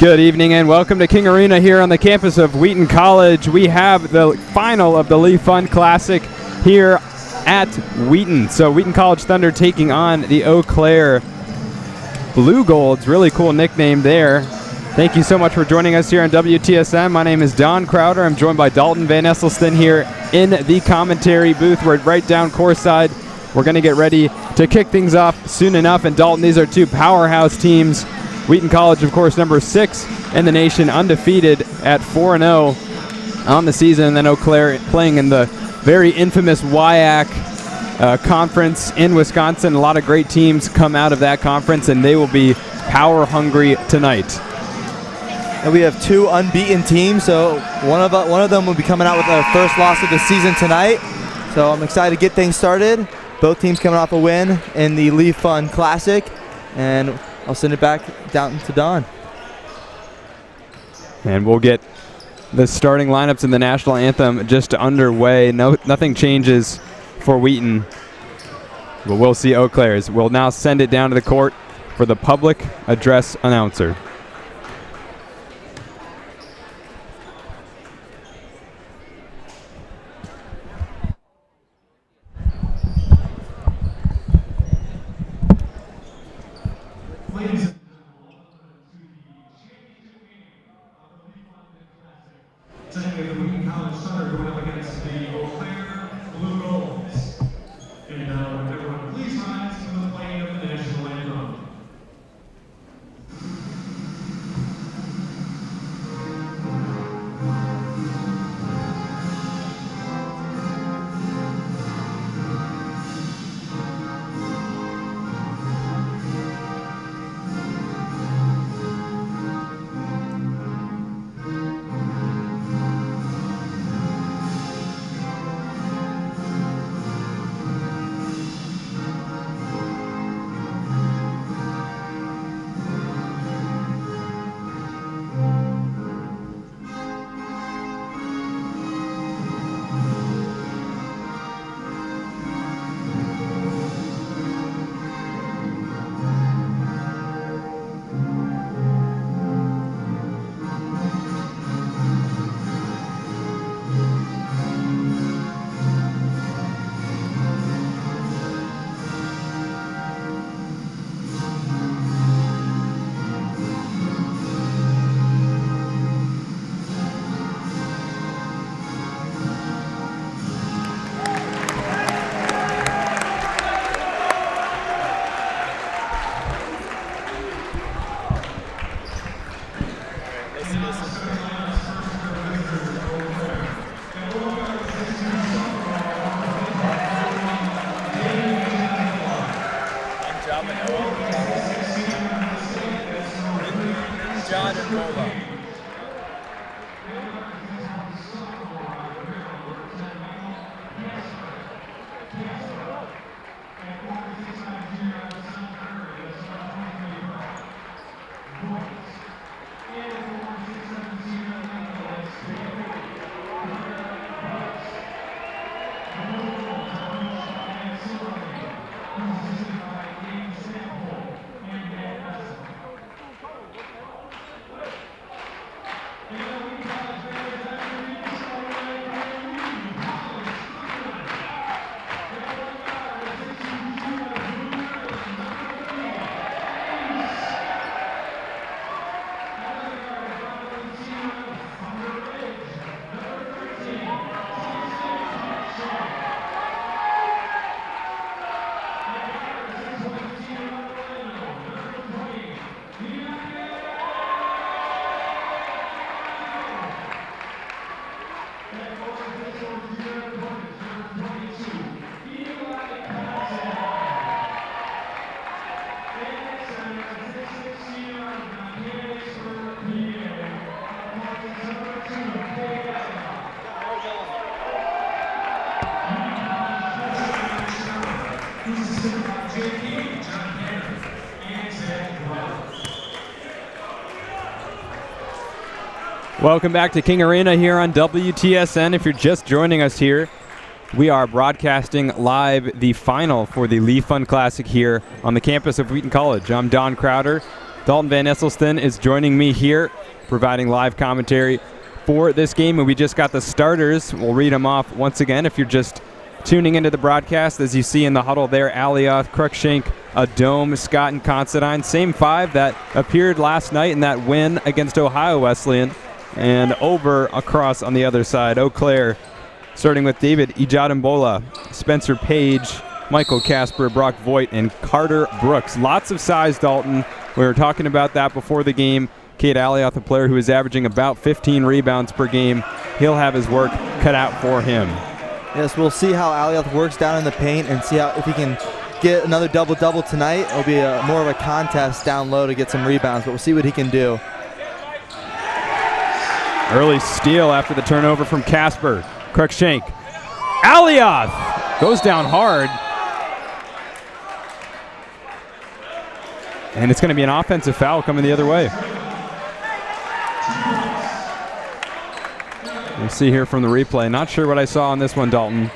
Good evening and welcome to King Arena here on the campus of Wheaton College. We have the final of the Pfund Classic here at Wheaton. So Wheaton College Thunder taking on the Eau Claire Blue Golds. Really cool nickname there. Thank you so much for joining us here on WTSM. My name is Don Crowder. I'm joined by Dalton Van Esselstyn here in the commentary booth. We're right down courtside. We're going to get ready to kick things off soon enough. And Dalton, these are two powerhouse teams. Wheaton College, of course, number 6 in the nation, undefeated at 4-0 on the season. And then Eau Claire playing in the very infamous WIAC conference in Wisconsin. A lot of great teams come out of that conference, and they will be power hungry tonight. And we have two unbeaten teams, so one of them will be coming out with their first loss of the season tonight. So I'm excited to get things started. Both teams coming off a win in the Pfund Classic, and I'll send it back down to Don. And we'll get the starting lineups in the national anthem just underway. Nothing changes for Wheaton, but we'll see Eau Claire's. We'll now send it down to the court for the public address announcer. Tonight we have the Wheaton College Thunder going up against the Eau Claire Blue Golds. And would everyone please rise for the playing of the national anthem. Welcome back to King Arena here on WTSN. If you're just joining us here, we are broadcasting live the final for the Pfund Classic here on the campus of Wheaton College. I'm Don Crowder, Dalton Van Esselstyn is joining me here, providing live commentary for this game, and we just got the starters. We'll read them off once again if you're just tuning into the broadcast. As you see in the huddle there, Alioth, Cruikshank, Adome, Scott, and Considine. Same five that appeared last night in that win against Ohio Wesleyan. And over across on the other side, Eau Claire, starting with David Ijadimbola, Spencer Page, Michael Casper, Brock Voigt, and Carter Brooks. Lots of size, Dalton. We were talking about that before the game. Cade Alioth, a player who is averaging about 15 rebounds per game. He'll have his work cut out for him. Yes, we'll see how Alioth works down in the paint and see if he can get another double-double tonight. It'll be more of a contest down low to get some rebounds, but we'll see what he can do. Early steal after the turnover from Casper. Cruikshank. Alioth goes down hard. And it's going to be an offensive foul coming the other way. We'll see here from the replay. Not sure what I saw on this one, Dalton.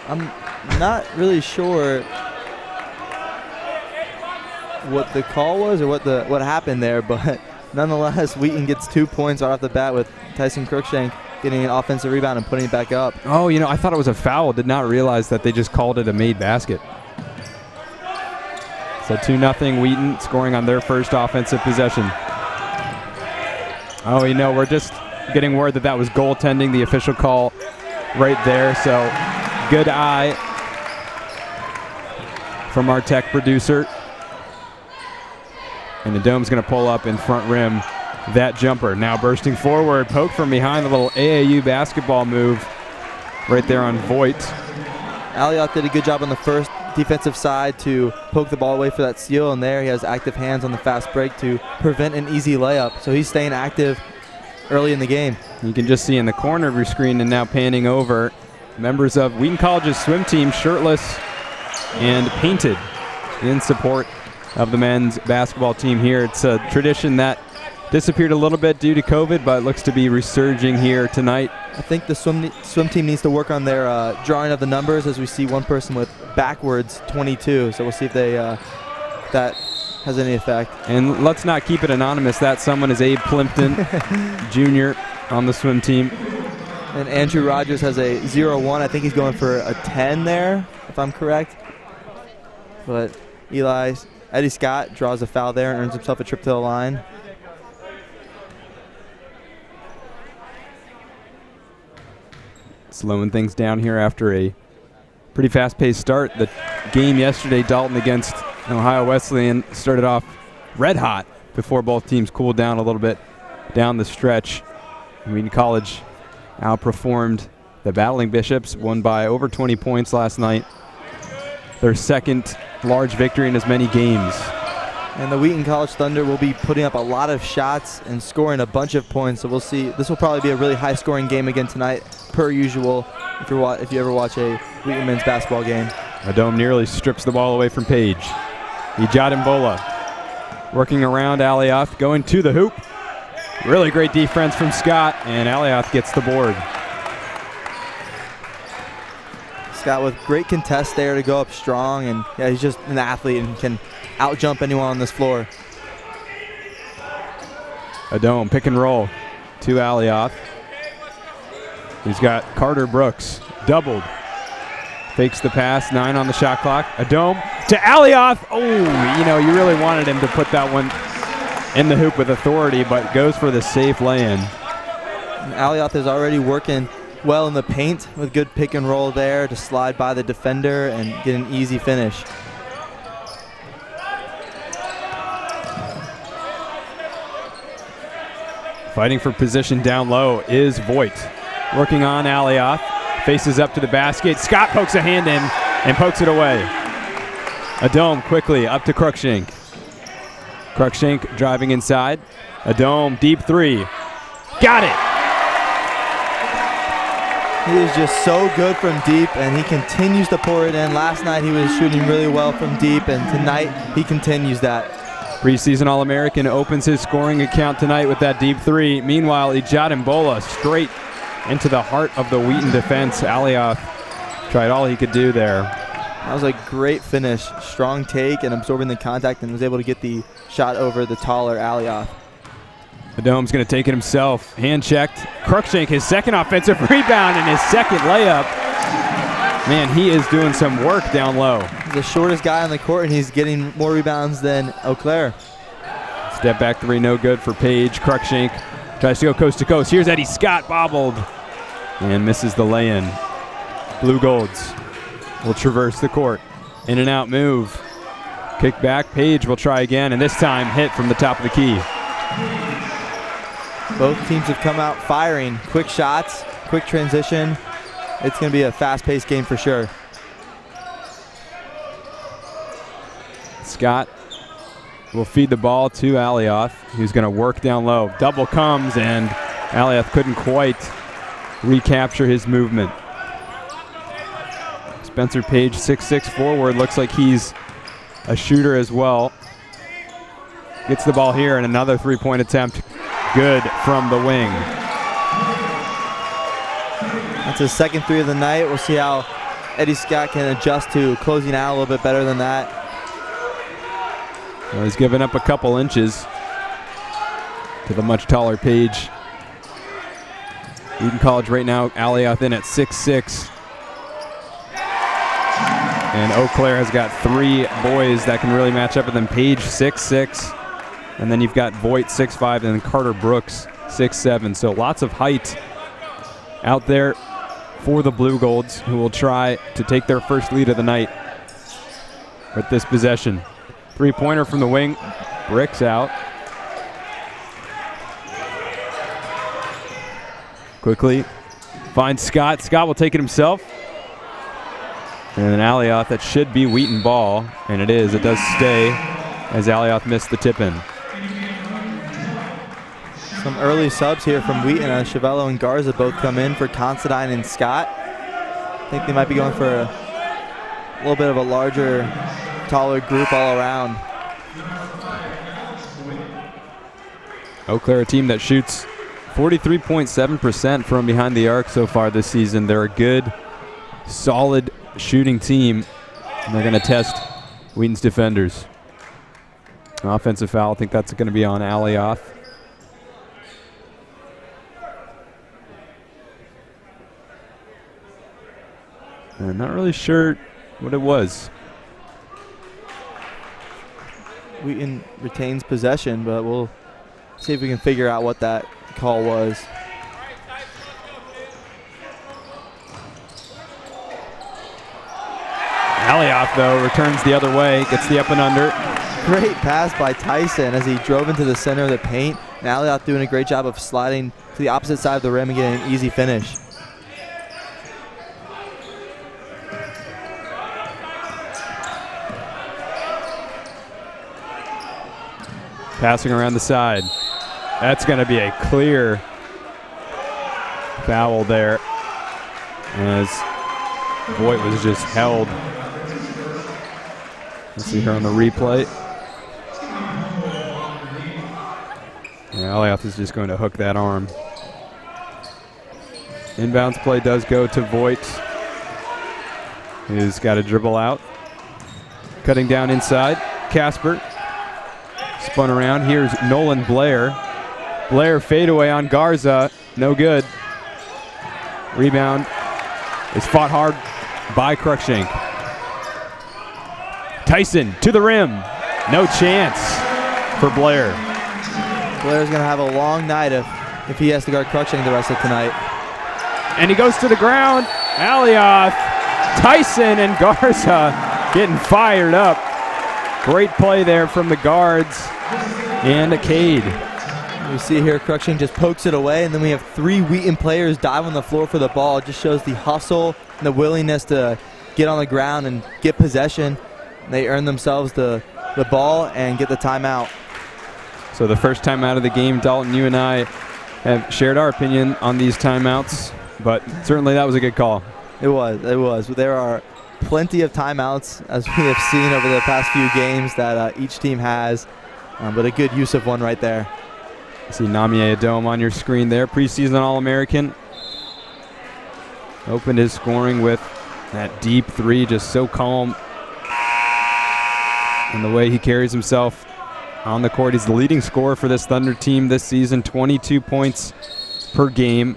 I'm not really sure what the call was or what happened there, but nonetheless, Wheaton gets 2 points right off the bat with Tyson Cruikshank getting an offensive rebound and putting it back up. Oh, you know, I thought it was a foul. Did not realize that they just called it a made basket. So 2-0 Wheaton scoring on their first offensive possession. Oh, you know, we're just getting word that was goaltending, the official call right there. So good eye from our tech producer. And the Dome's going to pull up in front rim that jumper. Now bursting forward, poke from behind, the little AAU basketball move right there on Voigt. Alioth did a good job on the first defensive side to poke the ball away for that steal, and there he has active hands on the fast break to prevent an easy layup. So he's staying active early in the game. You can just see in the corner of your screen and now panning over, members of Wheaton College's swim team shirtless and painted in support of the men's basketball team here. It's a tradition that disappeared a little bit due to COVID, but looks to be resurging here tonight. I think the swim team needs to work on their drawing of the numbers, as we see one person with backwards 22. So we'll see if they that has any effect. And let's not keep it anonymous. That someone is Abe Plimpton, Jr. on the swim team. And Andrew Rogers has a 0-1. I think he's going for a 10 there, if I'm correct. But Eddie Scott draws a foul there and earns himself a trip to the line. Slowing things down here after a pretty fast-paced start. The game yesterday, Dalton against Ohio Wesleyan, started off red hot before both teams cooled down a little bit down the stretch. Wheaton College outperformed the Battling Bishops, won by over 20 points last night. Their second large victory in as many games. And the Wheaton College Thunder will be putting up a lot of shots and scoring a bunch of points. So we'll see. This will probably be a really high-scoring game again tonight, per usual, if you ever watch a Wheaton men's basketball game. Adome nearly strips the ball away from Page. Ijadimbola working around Alioth, going to the hoop. Really great defense from Scott, and Alioth gets the board. Scott with great contest there to go up strong, and yeah, he's just an athlete and can out-jump anyone on this floor. Adome pick and roll to Alioth. He's got Carter Brooks doubled. Fakes the pass, 9 on the shot clock. Adome to Alioth. Oh, you know, you really wanted him to put that one in the hoop with authority, but goes for the safe lay-in. Alioth is already working well in the paint with good pick and roll there to slide by the defender and get an easy finish. Fighting for position down low is Voigt. Working on Alioth. Faces up to the basket. Scott pokes a hand in and pokes it away. Adome quickly up to Cruikshank. Cruikshank driving inside. Adome deep three. Got it! He is just so good from deep, and he continues to pour it in. Last night he was shooting really well from deep, and tonight he continues that. Preseason All-American opens his scoring account tonight with that deep three. Meanwhile, Ijadimbola straight into the heart of the Wheaton defense. Alioth tried all he could do there. That was a great finish. Strong take and absorbing the contact, and was able to get the shot over the taller Alioth. Adom's going to take it himself. Hand checked. Cruikshank, his second offensive rebound and his second layup. Man, he is doing some work down low. He's the shortest guy on the court, and he's getting more rebounds than Eau Claire. Step back three, no good for Page. Cruikshank tries to go coast to coast. Here's Eddie Scott, bobbled, and misses the lay-in. Blue Golds will traverse the court. In and out move. Kick back, Page will try again, and this time hit from the top of the key. Both teams have come out firing. Quick shots, quick transition. It's going to be a fast-paced game for sure. Scott will feed the ball to Alioth, who's going to work down low. Double comes, and Alioth couldn't quite recapture his movement. Spencer Page, 6'6" forward, looks like he's a shooter as well. Gets the ball here, and another three-point attempt. Good from the wing. That's his second three of the night. We'll see how Eddie Scott can adjust to closing out a little bit better than that. Well, he's given up a couple inches to the much taller Page. Wheaton College right now, Alioth in at 6'6". And Eau Claire has got three boys that can really match up with them. Page, 6'6". And then you've got Voigt, 6'5", and then Carter Brooks, 6'7". So lots of height out there for the Blue Golds, who will try to take their first lead of the night with this possession. Three-pointer from the wing. Bricks out. Quickly finds Scott. Scott will take it himself. And an Alioth that should be Wheaton ball, and it is. It does stay as Alioth missed the tip-in. Some early subs here from Wheaton. Chevello and Garza both come in for Considine and Scott. I think they might be going for a little bit of a larger, taller group all around. Eau Claire, a team that shoots 43.7% from behind the arc so far this season. They're a good, solid shooting team, and they're going to test Wheaton's defenders. An offensive foul, I think that's going to be on Alioth. I'm not really sure what it was. Wheaton retains possession, but we'll see if we can figure out what that call was. Alioth, though, returns the other way, gets the up and under. Great pass by Tyson as he drove into the center of the paint. And Alioth doing a great job of sliding to the opposite side of the rim and getting an easy finish. Passing around the side. That's going to be a clear foul there, as Voigt was just held. Let's see here on the replay. Yeah, Alioth is just going to hook that arm. Inbounds play does go to Voigt, who's got to dribble out. Cutting down inside, Casper. Spun around. Here's Nolan Blair. Blair fadeaway on Garza. No good. Rebound is fought hard by Cruikshank. Tyson to the rim. No chance for Blair. Blair's going to have a long night if he has to guard Cruikshank the rest of tonight. And he goes to the ground. Alioth, Tyson, and Garza getting fired up. Great play there from the guards and Cade. We see here Cruikshank just pokes it away, and then we have three Wheaton players dive on the floor for the ball. It just shows the hustle and the willingness to get on the ground and get possession. They earn themselves the ball and get the timeout. So the first timeout of the game, Dalton, you and I have shared our opinion on these timeouts, but certainly that was a good call. It was. There are plenty of timeouts, as we have seen over the past few games, that each team has, but a good use of one right there. See Namie Adom on your screen there, preseason All-American. Opened his scoring with That deep three, just so calm. And the way he carries himself on the court. He's the leading scorer for this Thunder team this season, 22 points per game.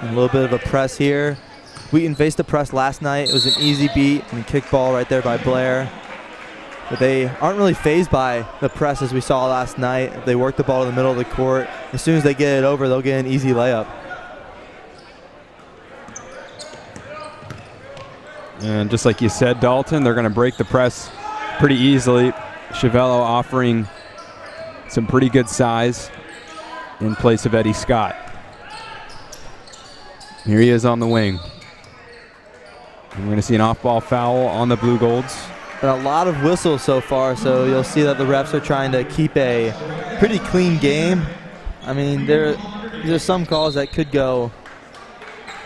A little bit of a press here. Wheaton faced the press last night. It was an easy beat and kick ball right there by Blair. But they aren't really fazed by the press as we saw last night. They work the ball to the middle of the court. As soon as they get it over, they'll get an easy layup. And just like you said, Dalton, they're going to break the press pretty easily. Chiavello offering some pretty good size in place of Eddie Scott. Here he is on the wing. And we're going to see an off-ball foul on the Blue Golds. And a lot of whistles so far, so you'll see that the refs are trying to keep a pretty clean game. I mean, there's some calls that could go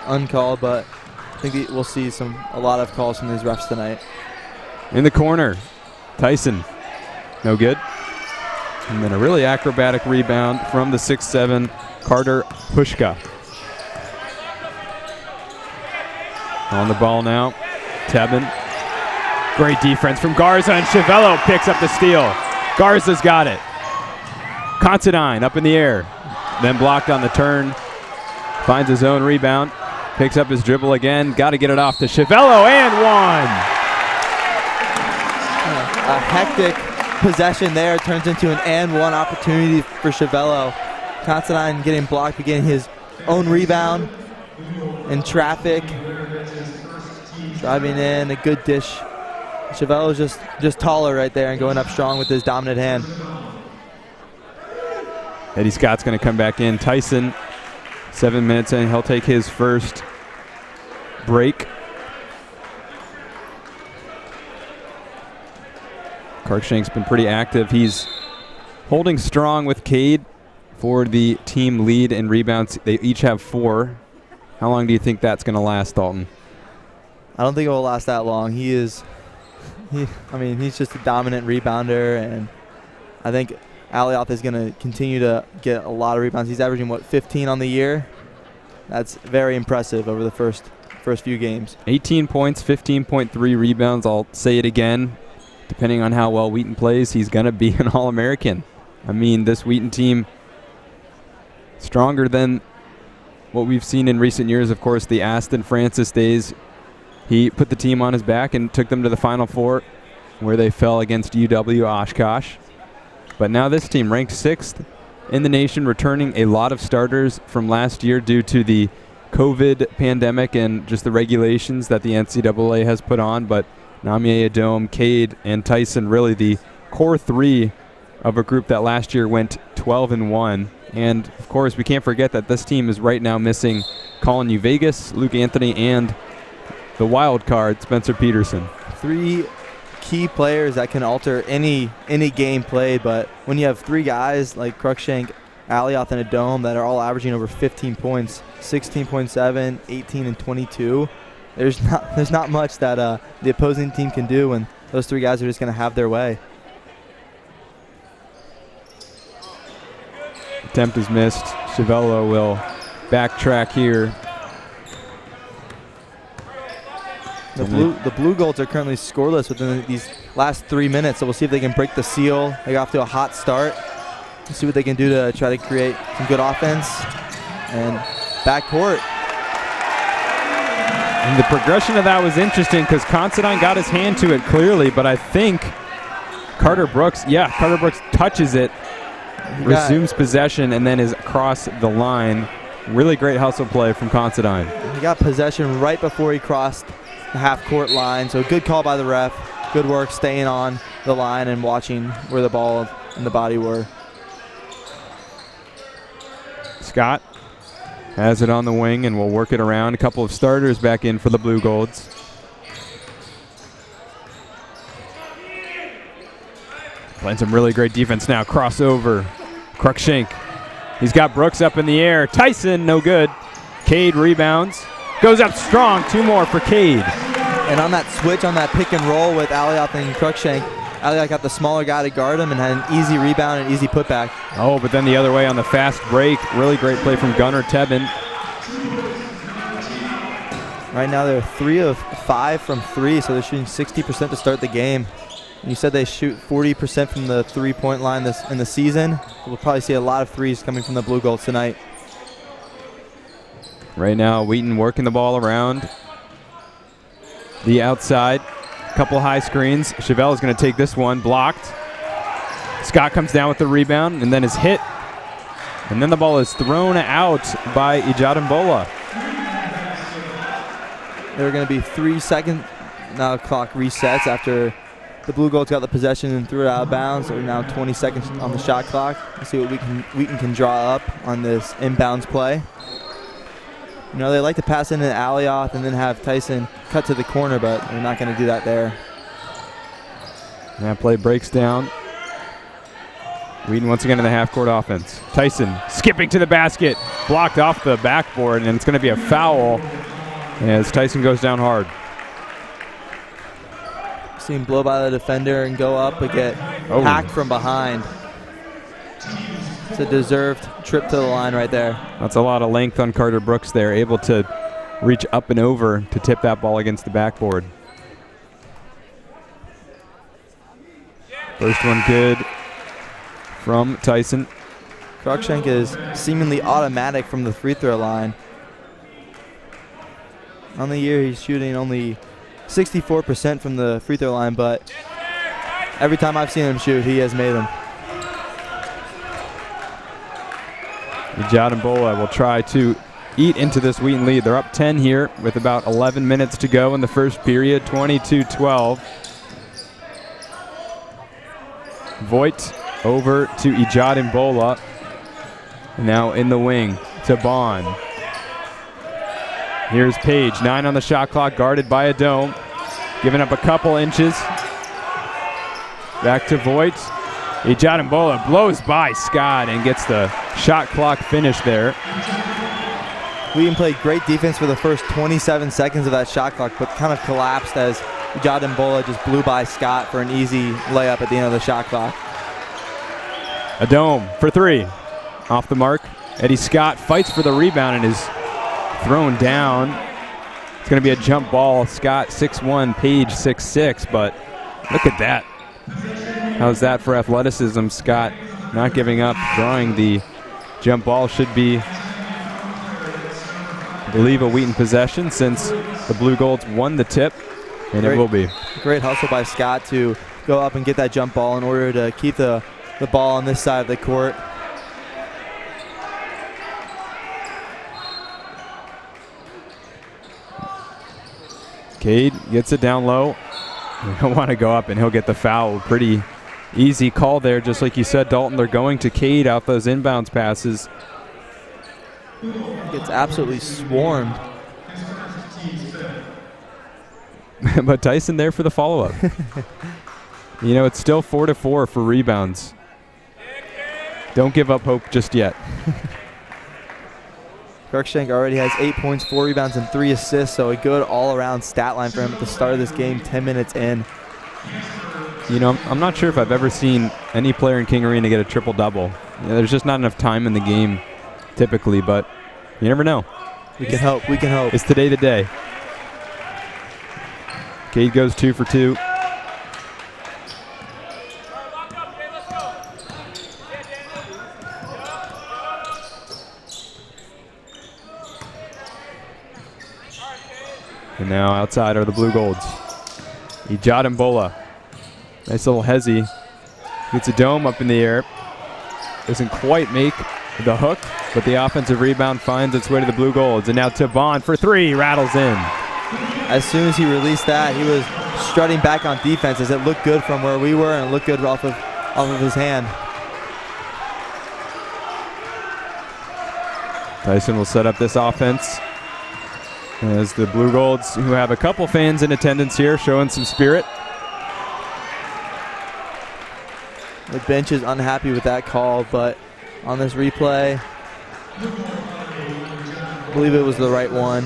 uncalled, but I think we'll see a lot of calls from these refs tonight. In the corner, Tyson, no good. And then a really acrobatic rebound from the 6'7", Carter Pushka. On the ball now, Tebben. Great defense from Garza, and Chiavello picks up the steal. Garza's got it. Considine up in the air, then blocked on the turn. Finds his own rebound, picks up his dribble again. Got to get it off to Chiavello, and one. A hectic possession there turns into an and one opportunity for Chiavello. Considine getting blocked, getting his own rebound in traffic. Driving in, a good dish. Chiavello's just taller right there and going up strong with his dominant hand. Eddie Scott's going to come back in. Tyson, 7 minutes in, he'll take his first break. Cruikshank's been pretty active. He's holding strong with Cade for the team lead in rebounds. They each have 4. How long do you think that's going to last, Dalton? I don't think it will last that long. He's just a dominant rebounder, and I think Alioth is going to continue to get a lot of rebounds. He's averaging, 15 on the year? That's very impressive over the first few games. 18 points, 15.3 rebounds. I'll say it again. Depending on how well Wheaton plays, he's going to be an All-American. I mean, this Wheaton team, stronger than what we've seen in recent years. Of course, the Aston Francis days, he put the team on his back and took them to the Final Four, where they fell against UW Oshkosh. But now this team, ranked 6th in the nation, returning a lot of starters from last year due to the COVID pandemic and just the regulations that the NCAA has put on. But Namie Adom, Cade, and Tyson, really the core 3 of a group that last year went 12-1. And, of course, we can't forget that this team is right now missing Colin Uvegas, Luke Anthony, and the wild card, Spencer Peterson. 3 key players that can alter any game played, but when you have 3 guys like Cruikshank, Alioth, and Adom that are all averaging over 15 points, 16.7, 18, and 22, there's not much that the opposing team can do when those 3 guys are just going to have their way. Attempt is missed. Chiavello will backtrack here. The Blue Golds are currently scoreless within these last 3 minutes, so we'll see if they can break the seal. They got off to a hot start. Let's see what they can do to try to create some good offense. And backcourt. And the progression of that was interesting because Considine got his hand to it clearly, but I think Carter Brooks touches it, resumes possession, and then is across the line. Really great hustle play from Considine. He got possession right before he crossed the half-court line, so good call by the ref. Good work staying on the line and watching where the ball and the body were. Scott has it on the wing and will work it around. A couple of starters back in for the Blue Golds. Playing some really great defense now. Crossover. Cruikshank. He's got Brooks up in the air. Tyson, no good. Cade rebounds. Goes up strong. 2 more for Cade. And on that switch, on that pick and roll with Alioth and Cruikshank, Alioth got the smaller guy to guard him and had an easy rebound and easy putback. Oh, but then the other way on the fast break. Really great play from Gunnar Tebben. Right now they're 3 of 5 from 3, so they're shooting 60% to start the game. And you said they shoot 40% from the three-point line in the season. We'll probably see a lot of threes coming from the Blue Golds tonight. Right now, Wheaton working the ball around the outside. Couple high screens. Chevelle is going to take this one, blocked. Scott comes down with the rebound and then is hit. And then the ball is thrown out by Ijadimbola. There are going to be 3 second now clock resets after the Blue Golds got the possession and threw it out of bounds. So now 20 seconds on the shot clock. Let's see what Wheaton can draw up on this inbounds play. You know, they like to pass in an alley-off and then have Tyson cut to the corner, but they're not going to do that there. That play breaks down. Wheaton once again in the half-court offense. Tyson skipping to the basket, blocked off the backboard, and it's going to be a foul as Tyson goes down hard. See him blow by the defender and go up and get hacked from behind. It's a deserved trip to the line right there. That's a lot of length on Carter Brooks there, able to reach up and over to tip that ball against the backboard. First one good from Tyson. Cruikshank is seemingly automatic from the free throw line. On the year, he's shooting only 64% from the free throw line, but every time I've seen him shoot, he has made them. Ijadimbola will try to eat into this Wheaton lead. They're up 10 here with about 11 minutes to go in the first period, 22-12. Voigt over to Ijadimbola. Now in the wing to Bond. Here's Page, 9 on the shot clock, guarded by a dome. Giving up a couple inches. Back to Voigt. Ijadimbola blows by Scott and gets the shot clock finish there. Wheaton played great defense for the first 27 seconds of that shot clock, but kind of collapsed as Ijadimbola just blew by Scott for an easy layup at the end of the shot clock. A dome for 3. Off the mark. Eddie Scott fights for the rebound and is thrown down. It's going to be a jump ball. Scott 6'1", Page 6'6", but look at that. How's that for athleticism? Scott not giving up, drawing the jump ball. Should be, I believe, a Wheaton possession since the Blue Golds won the tip, and it will be. Great hustle by Scott to go up and get that jump ball in order to keep the ball on this side of the court. Cade gets it down low. He'll want to go up and he'll get the foul. Pretty easy call there, just like you said, Dalton. They're going to Cade out those inbounds passes. Gets absolutely swarmed. But Tyson there for the follow-up. You know, it's still 4-4 for rebounds. Don't give up hope just yet. Cruikshank already has 8 points, 4 rebounds, and 3 assists, so a good all-around stat line for him at the start of this game, 10 minutes in. You know, I'm not sure if I've ever seen any player in King Arena get a triple-double. You know, there's just not enough time in the game typically, but you never know. We can hope. We can hope. It's today the day. Cade goes 2 for 2. And now outside are the Blue Golds. Ijadimbola. Nice little hezzy. Gets a dome up in the air. Doesn't quite make the hook, but the offensive rebound finds its way to the Blue Golds. And now to Bond for 3. Rattles in. As soon as he released that, he was strutting back on defense as it looked good from where we were and it looked good off of his hand. Tyson will set up this offense as the Blue Golds, who have a couple fans in attendance here, showing some spirit. The bench is unhappy with that call, but on this replay, I believe it was the right one.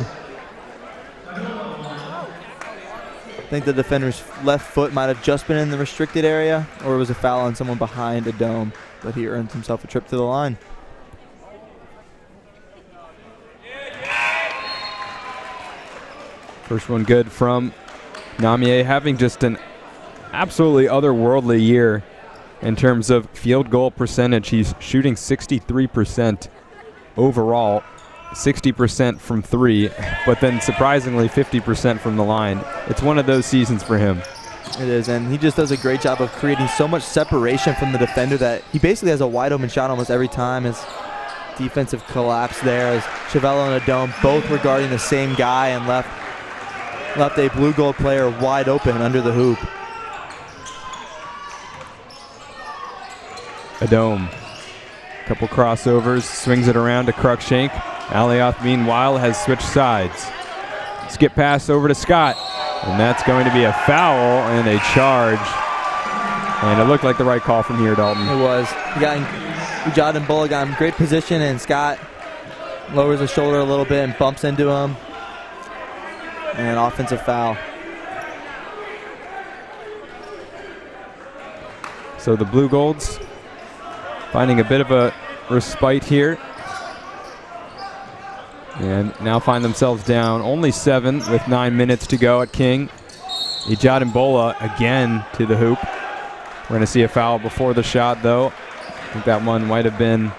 I think the defender's left foot might have just been in the restricted area, or it was a foul on someone behind a dome, but he earned himself a trip to the line. First one good from Namier, having just an absolutely otherworldly year in terms of field goal percentage. He's shooting 63% overall, 60% from three, but then surprisingly 50% from the line. It's one of those seasons for him. It is, and he just does a great job of creating so much separation from the defender that he basically has a wide open shot almost every time. His defensive collapse there as Chiavello and Adome both were guarding the same guy and left a blue gold player wide open under the hoop. Adome, couple crossovers, swings it around to Cruikshank. Alioth, meanwhile, has switched sides. Skip pass over to Scott, and that's going to be a foul and a charge. And it looked like the right call from here, Dalton. It was. Ujad and Bulla got him great position, and Scott lowers his shoulder a little bit and bumps into him. And an offensive foul. So the Blue Golds finding a bit of a respite here. And now find themselves down only 7 with 9 minutes to go at King. Ijad Mbola again to the hoop. We're going to see a foul before the shot, though. I think that one might have been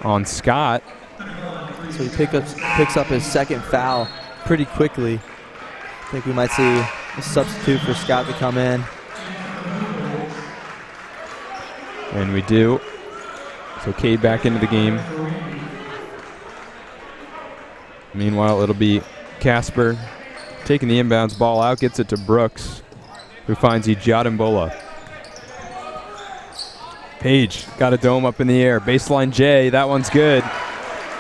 on Scott. So he picks up his second foul pretty quickly. I think we might see a substitute for Scott to come in. And we do. So Cade back into the game. Meanwhile, it'll be Casper taking the inbounds ball out, gets it to Brooks, who finds Ijad Mbola. Page got a dome up in the air. Baseline J, that one's good.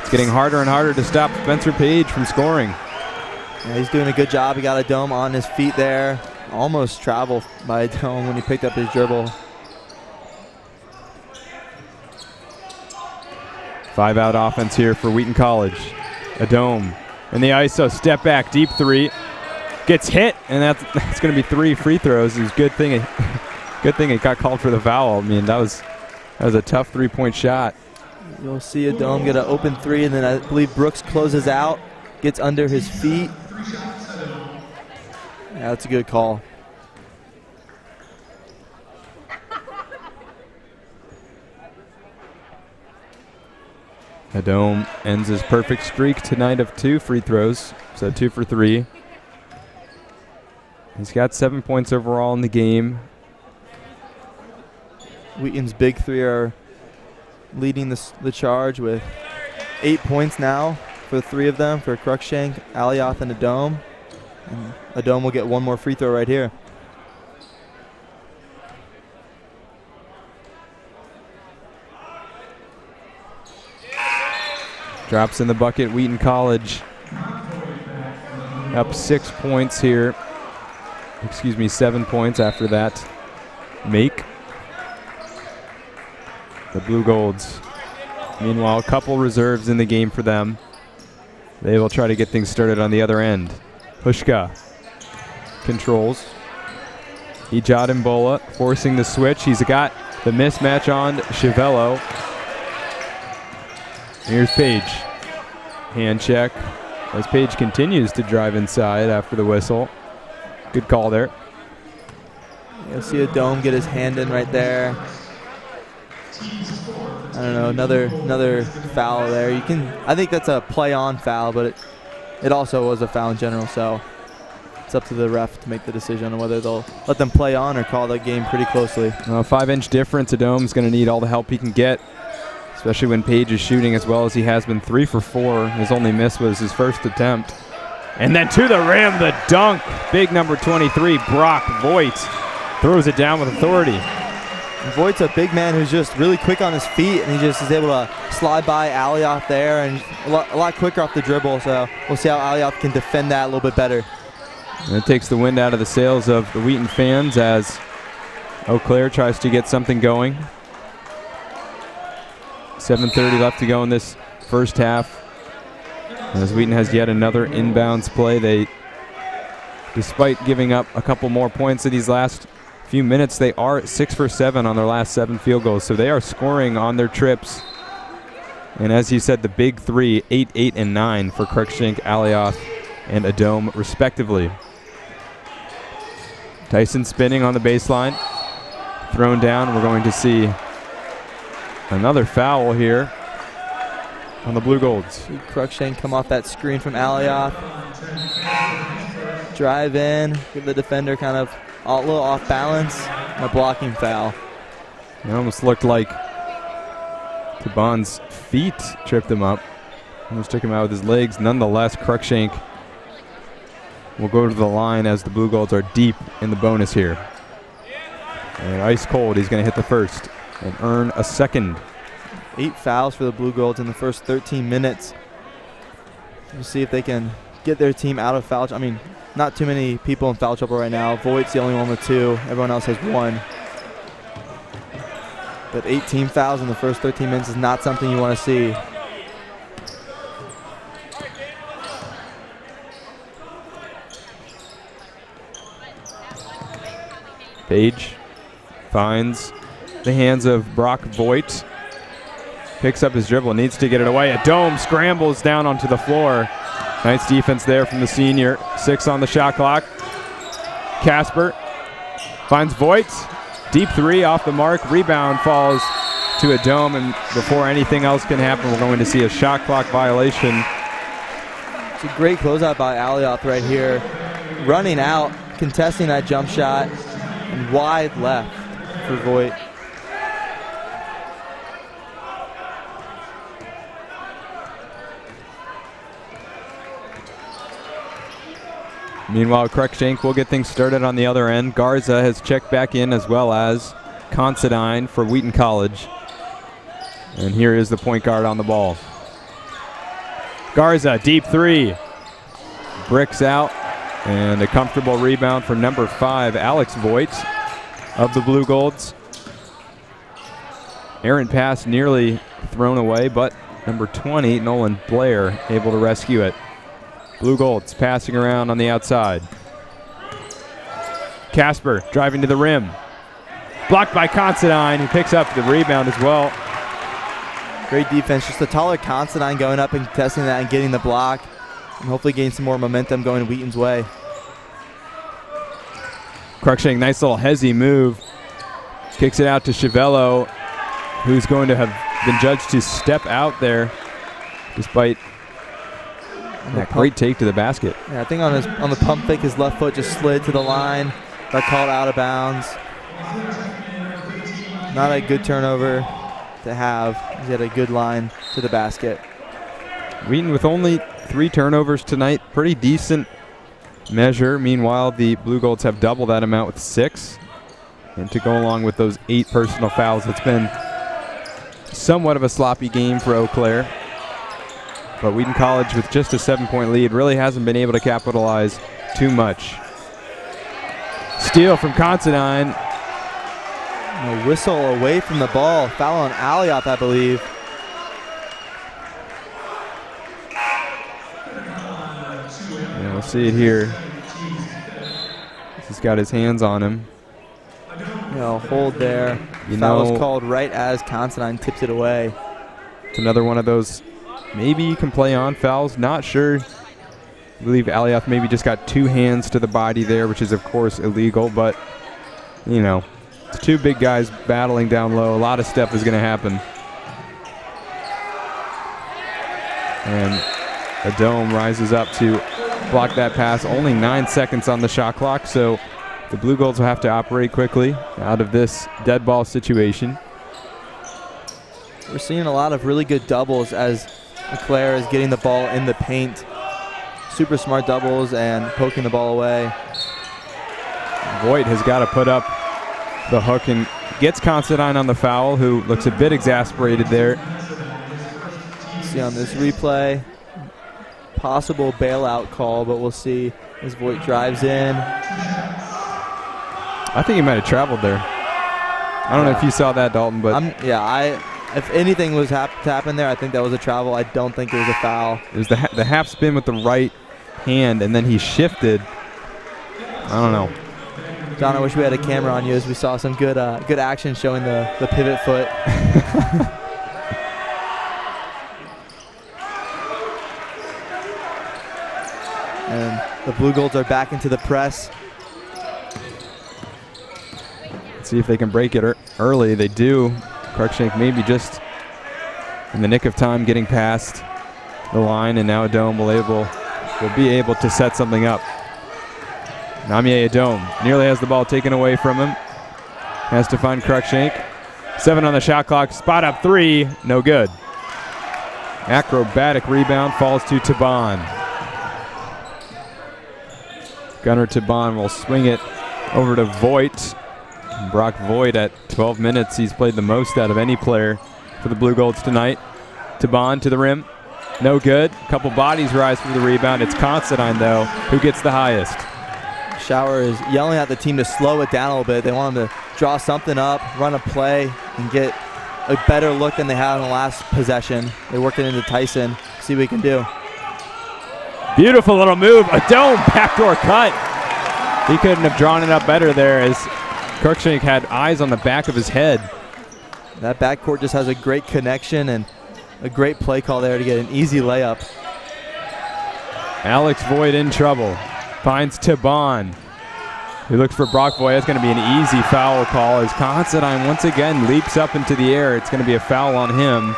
It's getting harder and harder to stop Spencer Page from scoring. Yeah, he's doing a good job. He got a dome on his feet there. Almost traveled by a dome when he picked up his dribble. 5-out offense here for Wheaton College. A dome. And the ISO step back deep three. Gets hit, and that's going to be 3 free throws. It's a good thing it got called for the foul. I mean, that was a tough 3-point shot. You'll see a dome get an open 3, and then I believe Brooks closes out, gets under his feet. Yeah, that's a good call. Adome ends his perfect streak tonight of 2 free throws, so 2 for 3. He's got 7 points overall in the game. Wheaton's big 3 are leading the charge with 8 points now for the 3 of them, for Cruikshank, Alioth, and Adome. And Adome will get 1 more free throw right here. Drops in the bucket, Wheaton College. Up 6 points here. 7 points after that make. The Blue Golds. Meanwhile, a couple reserves in the game for them. They will try to get things started on the other end. Pushka controls. Ijad Mbola forcing the switch. He's got the mismatch on Chiavello. Here's Page. Hand check as Page continues to drive inside after the whistle. Good call there. You'll see a dome get his hand in right there. I don't know, another foul there. I think that's a play-on foul, but it also was a foul in general, so it's up to the ref to make the decision on whether they'll let them play on or call the game pretty closely. 5-inch difference. Adome's going to need all the help he can get, especially when Page is shooting as well as he has been. 3 for 4. His only miss was his first attempt. And then to the rim, the dunk. Big number 23, Brock Voigt, throws it down with authority. Voigt's a big man who's just really quick on his feet, and he just is able to slide by Alioth there, and a lot quicker off the dribble, so we'll see how Alioth can defend that a little bit better. And it takes the wind out of the sails of the Wheaton fans as Eau Claire tries to get something going. 7:30 left to go in this first half. As Wheaton has yet another inbounds play, they, despite giving up a couple more points in these last few minutes, they are 6 for 7 on their last 7 field goals, so they are scoring on their trips. And as you said, the big 3, 8, 8, and 9 for Cruikshank, Alioth, and a dome, respectively. Tyson spinning on the baseline. Thrown down. We're going to see another foul here on the Blue Golds. Cruikshank come off that screen from Alioth. Drive in, give the defender kind of a little off balance, and a blocking foul. It almost looked like Taban's feet tripped him up. Almost took him out with his legs. Nonetheless, Cruikshank will go to the line as the Blue Golds are deep in the bonus here. And ice cold, he's going to hit the first and earn a second. 8 fouls for the Blue Golds in the first 13 minutes. We'll see if they can get their team out of foul. I mean, not too many people in foul trouble right now. Voigt's the only one with 2. Everyone else has 1. But 18 fouls in the first 13 minutes is not something you want to see. Page finds the hands of Brock Voigt. Picks up his dribble, needs to get it away. A dome scrambles down onto the floor. Nice defense there from the senior. 6 on the shot clock. Casper finds Voigt. Deep 3 off the mark. Rebound falls to a dome, and before anything else can happen, we're going to see a shot clock violation. It's a great closeout by Alioth right here. Running out, contesting that jump shot, and wide left for Voigt. Meanwhile, Cruikshank will get things started on the other end. Garza has checked back in, as well as Considine for Wheaton College. And here is the point guard on the ball. Garza, deep 3. Bricks out, and a comfortable rebound for number 5, Alex Voigt of the Blue Golds. Errant pass nearly thrown away, but number 20, Nolan Blair, able to rescue it. Blue Golds passing around on the outside. Casper driving to the rim. Blocked by Considine, who picks up the rebound as well. Great defense. Just a taller Considine going up and contesting that and getting the block, and hopefully getting some more momentum going Wheaton's way. Cruikshank, nice little hezzy move. Kicks it out to Chiavello, who's going to have been judged to step out there despite that great take to the basket. Yeah, I think on the pump fake, his left foot just slid to the line. Got called out of bounds. Not a good turnover to have. He had a good line to the basket. Wheaton with only 3 turnovers tonight. Pretty decent measure. Meanwhile, the Blue Golds have double that amount with 6. And to go along with those 8 personal fouls, it's been somewhat of a sloppy game for Eau Claire. But Wheaton College, with just a 7-point lead, really hasn't been able to capitalize too much. Steal from Considine. A whistle away from the ball. Foul on Alioth, I believe. Yeah, we'll see it here. He's got his hands on him. Hold there. Foul was called right as Considine tips it away. It's another one of those maybe you can play on fouls. Not sure. I believe Alioth maybe just got 2 hands to the body there, which is, of course, illegal. But, you know, it's 2 big guys battling down low. A lot of stuff is going to happen. And a dome rises up to block that pass. Only 9 seconds on the shot clock, so the Blue Golds will have to operate quickly out of this dead ball situation. We're seeing a lot of really good doubles as Claire is getting the ball in the paint. Super smart doubles and poking the ball away. Voigt has got to put up the hook and gets Considine on the foul, who looks a bit exasperated there. See on this replay, possible bailout call, but we'll see as Voigt drives in. I think he might have traveled there. I don't know if you saw that, Dalton, but if anything was to happen there, I think that was a travel. I don't think it was a foul. It was the half spin with the right hand, and then he shifted. I don't know. John, I wish we had a camera on you as we saw some good action showing the pivot foot. And The Blue Golds are back into the press. Let's see if they can break it early. They do. Cruikshank maybe just in the nick of time getting past the line, and now Adome will be able to set something up. Namie Adome nearly has the ball taken away from him. Has to find Cruikshank. 7 on the shot clock. Spot up 3. No good. Acrobatic rebound falls to Taban. Gunnar Taban will swing it over to Voigt. Brock Voigt at 12 minutes. He's played the most out of any player for the Blue Golds tonight. Taban to the rim. No good. A couple bodies rise for the rebound. It's Considine, though, who gets the highest. Shower is yelling at the team to slow it down a little bit. They want them to draw something up, run a play, and get a better look than they had on the last possession. They worked it into Tyson. See what he can do. Beautiful little move. Adome backdoor cut. He couldn't have drawn it up better there as Cruikshank had eyes on the back of his head. That backcourt just has a great connection and a great play call there to get an easy layup. Alex Voigt in trouble. Finds Taban. He looks for Brock Voigt. That's going to be an easy foul call as Considine once again leaps up into the air. It's going to be a foul on him.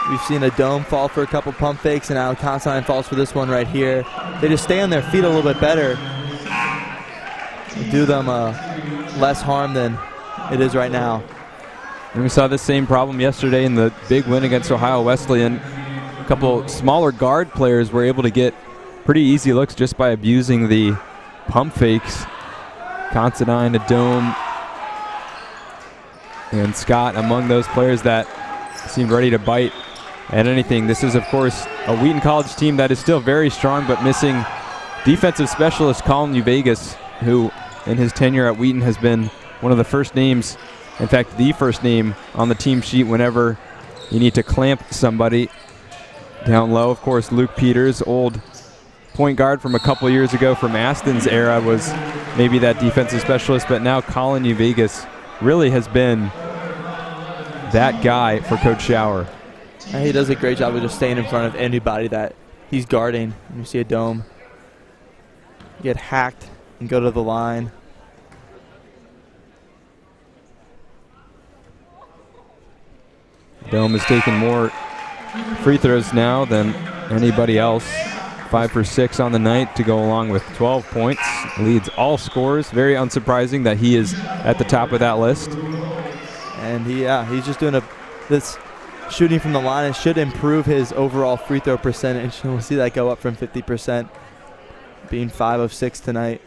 We've seen Adome fall for a couple pump fakes, and now Considine falls for this one right here. They just stay on their feet a little bit better. Do them less harm than it is right now. And we saw this same problem yesterday in the big win against Ohio Wesleyan. A couple smaller guard players were able to get pretty easy looks just by abusing the pump fakes. Considine, Adome, and Scott among those players that seemed ready to bite at anything. This is, of course, a Wheaton College team that is still very strong, but missing defensive specialist Colin Uvegas, who in his tenure at Wheaton has been one of the first names, in fact, the first name on the team sheet whenever you need to clamp somebody. Down low, of course, Luke Peters, old point guard from a couple years ago from Aston's era, was maybe that defensive specialist, but now Colin Uvegas really has been that guy for Coach Shower. And he does a great job of just staying in front of anybody that he's guarding. You see Adome get hacked and go to the line. Adome has taken more free throws now than anybody else. 5 for 6 on the night to go along with 12 points. Leads all scorers. Very unsurprising that he is at the top of that list. And he's just doing this shooting from the line and should improve his overall free throw percentage. We'll see that go up from 50%, being 5 of 6 tonight.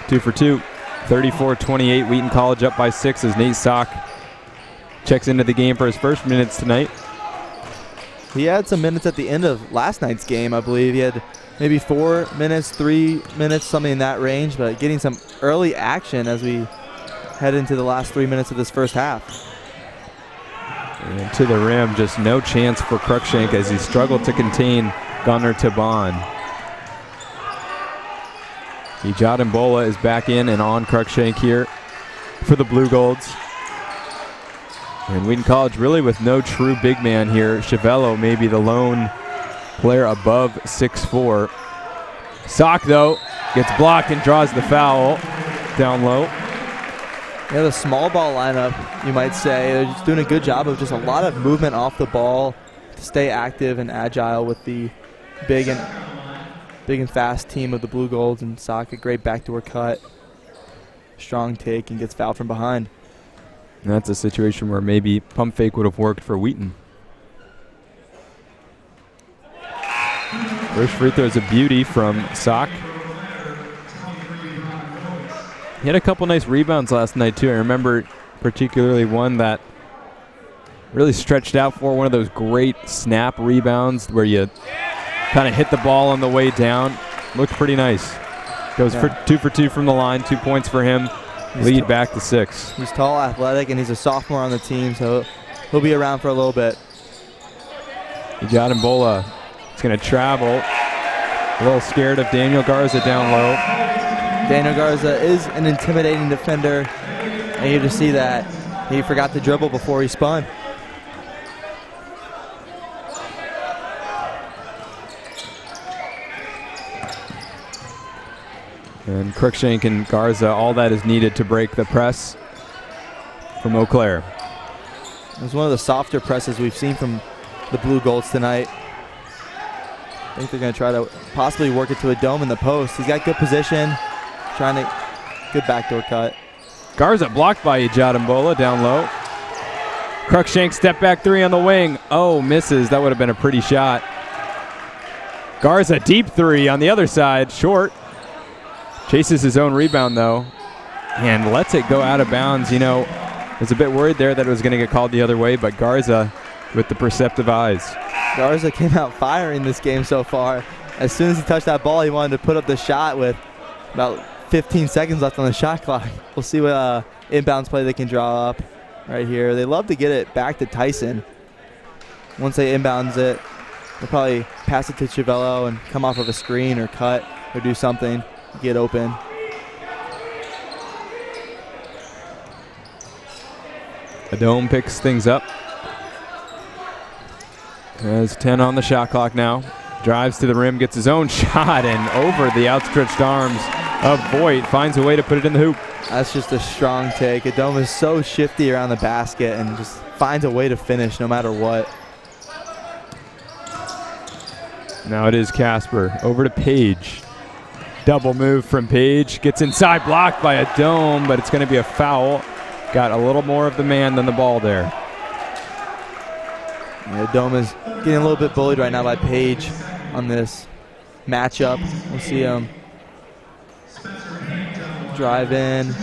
2 for 2. 34-28. Wheaton College up by 6 as Nate Sock checks into the game for his first minutes tonight. He had some minutes at the end of last night's game, I believe. He had maybe 4 minutes, 3 minutes, something in that range, but getting some early action as we head into the last 3 minutes of this first half. And to the rim, just no chance for Cruikshank as he struggled to contain Gunnar Taban. Ijad Mbola is back in and on Cruikshank here for the Blue Golds. And Wheaton College really with no true big man here. Chiavello may be the lone player above 6'4". Sock, though, gets blocked and draws the foul down low. Yeah, the small ball lineup, you might say. They're just doing a good job of just a lot of movement off the ball to stay active and agile with the big and fast team of the Blue Golds. And Sock, a great backdoor cut. Strong take and gets fouled from behind. And that's a situation where maybe pump fake would have worked for Wheaton. First free throw is a beauty from Sock. He had a couple nice rebounds last night too. I remember particularly one that really stretched out for one of those great snap rebounds where you kind of hit the ball on the way down. Looked pretty nice. Goes for 2 for 2 from the line, 2 points for him. Lead back to 6. He's tall, athletic, and he's a sophomore on the team, so he'll be around for a little bit. Ijad Mbola is going to travel. A little scared of Daniel Garza down low. Daniel Garza is an intimidating defender, and you just see that he forgot to dribble before he spun. And Cruikshank and Garza, all that is needed to break the press from Eau Claire. It was one of the softer presses we've seen from the Blue Golds tonight. I think they're going to try to possibly work it to a dome in the post. He's got good position, trying to, good backdoor cut. Garza blocked by Ijadambola down low. Cruikshank step back three on the wing. Oh, misses. That would have been a pretty shot. Garza deep three on the other side, short. Chases his own rebound though, and lets it go out of bounds. You know, was a bit worried there that it was going to get called the other way, but Garza with the perceptive eyes. Garza came out firing this game so far. As soon as he touched that ball, he wanted to put up the shot with about 15 seconds left on the shot clock. We'll see what inbounds play they can draw up right here. They love to get it back to Tyson. Once they inbounds it, they'll probably pass it to Chivello and come off of a screen or cut or do something, get open. Adome picks things up. Has 10 on the shot clock now. Drives to the rim, gets his own shot, and over the outstretched arms of Voigt, finds a way to put it in the hoop. That's just a strong take. Adome is so shifty around the basket and just finds a way to finish no matter what. Now it is Casper. Over to Page. Double move from Page. Gets inside, blocked by Adome, but it's going to be a foul. Got a little more of the man than the ball there. Yeah, Adome is getting a little bit bullied right now by Page on this matchup. We'll see him drive in,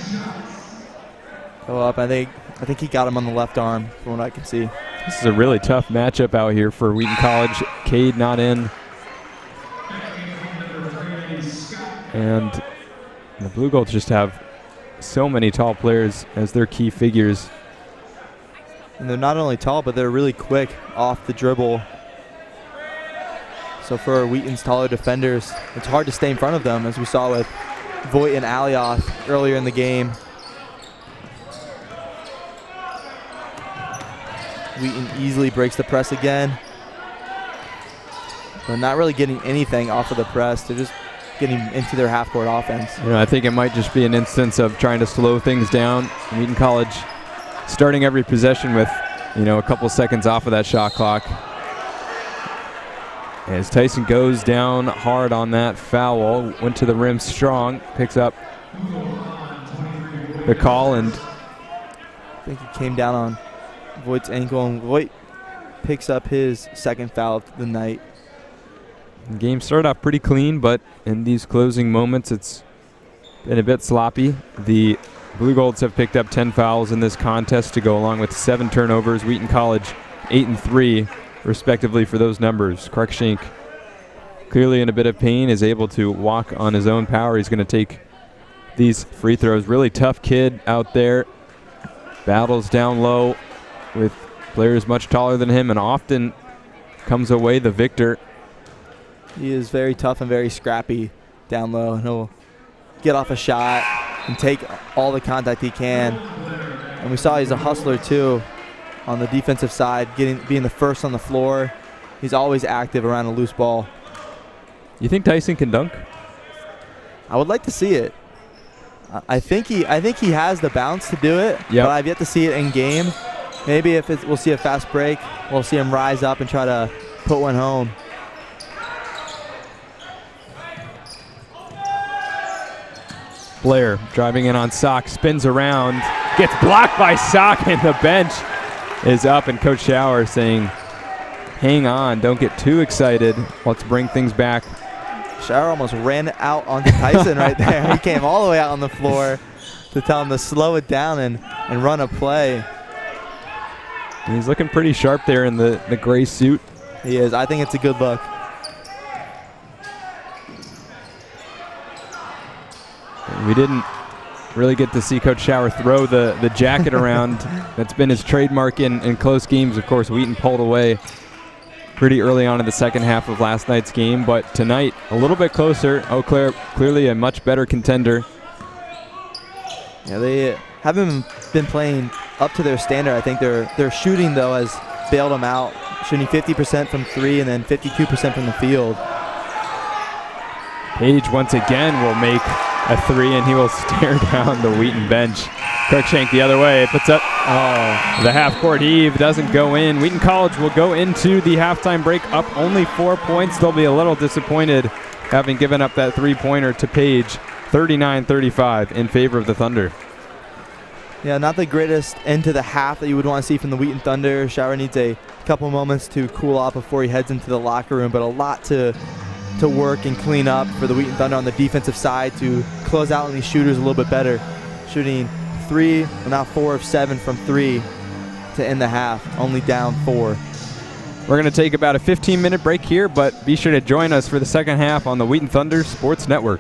go up. I think he got him on the left arm from what I can see. This is a really tough matchup out here for Wheaton College. Cade not in. And the Blue Golds just have so many tall players as their key figures. And they're not only tall, but they're really quick off the dribble. So for Wheaton's taller defenders, it's hard to stay in front of them, as we saw with Voigt and Alioth earlier in the game. Wheaton easily breaks the press again. But not really getting anything off of the press. They're just getting into their half-court offense. You know, I think it might just be an instance of trying to slow things down. Wheaton College starting every possession with, you know, a couple seconds off of that shot clock. As Tyson goes down hard on that foul, went to the rim strong, picks up the call, and I think he came down on Voigt's ankle, and Voigt picks up his second foul of the night. the game started off pretty clean, but in these closing moments, it's been a bit sloppy. The Blue Golds have picked up 10 fouls in this contest to go along with 7 turnovers. Wheaton College 8 and 3, respectively, for those numbers. Cruikshank, clearly in a bit of pain, is able to walk on his own power. He's going to take these free throws. Really tough kid out there. Battles down low with players much taller than him and often comes away the victor. He is very tough and very scrappy down low. And he'll get off a shot and take all the contact he can. And we saw he's a hustler too on the defensive side, being the first on the floor. He's always active around a loose ball. You think Tyson can dunk? I would like to see it. I think he has the bounce to do it, yep. But I've yet to see it in game. Maybe if we'll see a fast break, we'll see him rise up and try to put one home. Blair driving in on Sock, spins around, gets blocked by Sock, and the bench is up, and Coach Schauer saying, hang on, don't get too excited. Let's bring things back. Schauer almost ran out onto Tyson right there. He came all the way out on the floor to tell him to slow it down and run a play. He's looking pretty sharp there in the gray suit. He is. I think it's a good look. We didn't really get to see Coach Schauer throw the jacket around. That's been his trademark in close games. Of course, Wheaton pulled away pretty early on in the second half of last night's game, but tonight a little bit closer. Eau Claire clearly a much better contender. Yeah, they haven't been playing up to their standard. I think their shooting though has bailed them out, shooting 50% from 3 and then 52% from the field. Page once again will make a three, and he will stare down the Wheaton bench. Cruikshank the other way, puts up the half-court heave, doesn't go in. Wheaton College will go into the halftime break up only 4 points. They'll be a little disappointed having given up that three-pointer to Page. 39-35 in favor of the Thunder. Yeah, not the greatest end to the half that you would want to see from the Wheaton Thunder. Shower needs a couple moments to cool off before he heads into the locker room, but a lot to work and clean up for the Wheaton Thunder on the defensive side to close out on these shooters a little bit better. Shooting 3, well, now 4 of 7 from 3 to end the half, only down 4. We're going to take about a 15-minute break here, but be sure to join us for the second half on the Wheaton Thunder Sports Network.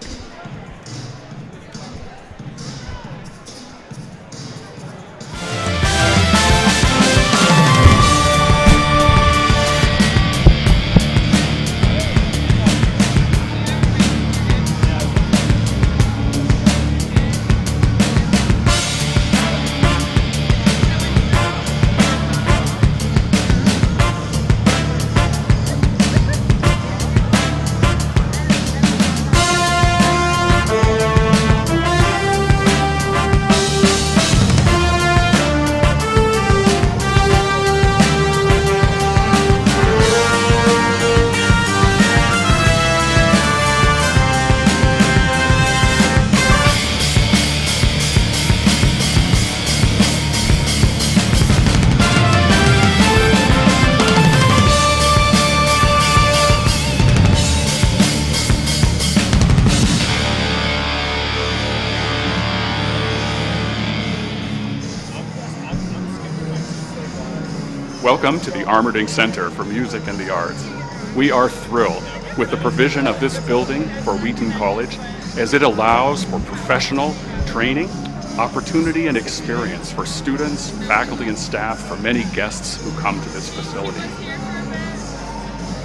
Welcome to the Armourding Center for Music and the Arts. We are thrilled with the provision of this building for Wheaton College, as it allows for professional training, opportunity, and experience for students, faculty, and staff, for many guests who come to this facility.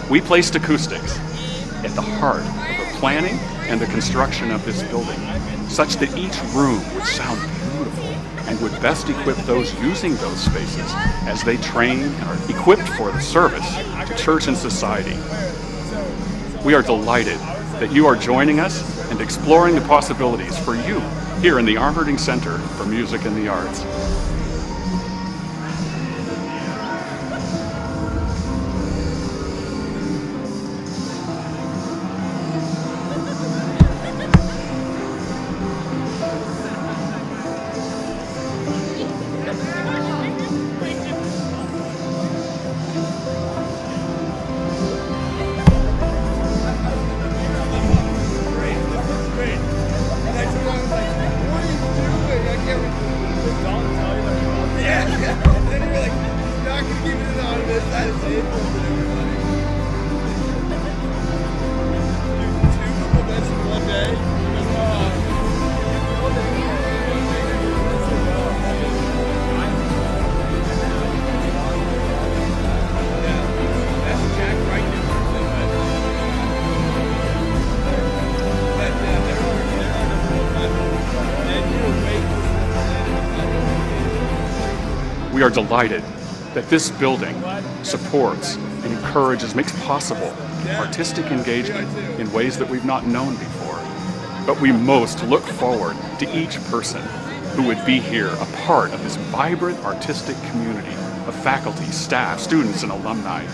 We placed acoustics at the heart of the planning and the construction of this building, such that each room would sound beautiful and would best equip those using those spaces as they train and are equipped for the service to church and society. We are delighted that you are joining us and exploring the possibilities for you here in the Armourding Center for Music and the Arts. We are delighted that this building supports and encourages, makes possible artistic engagement in ways that we've not known before. But we most look forward to each person who would be here, a part of this vibrant artistic community of faculty, staff, students, and alumni,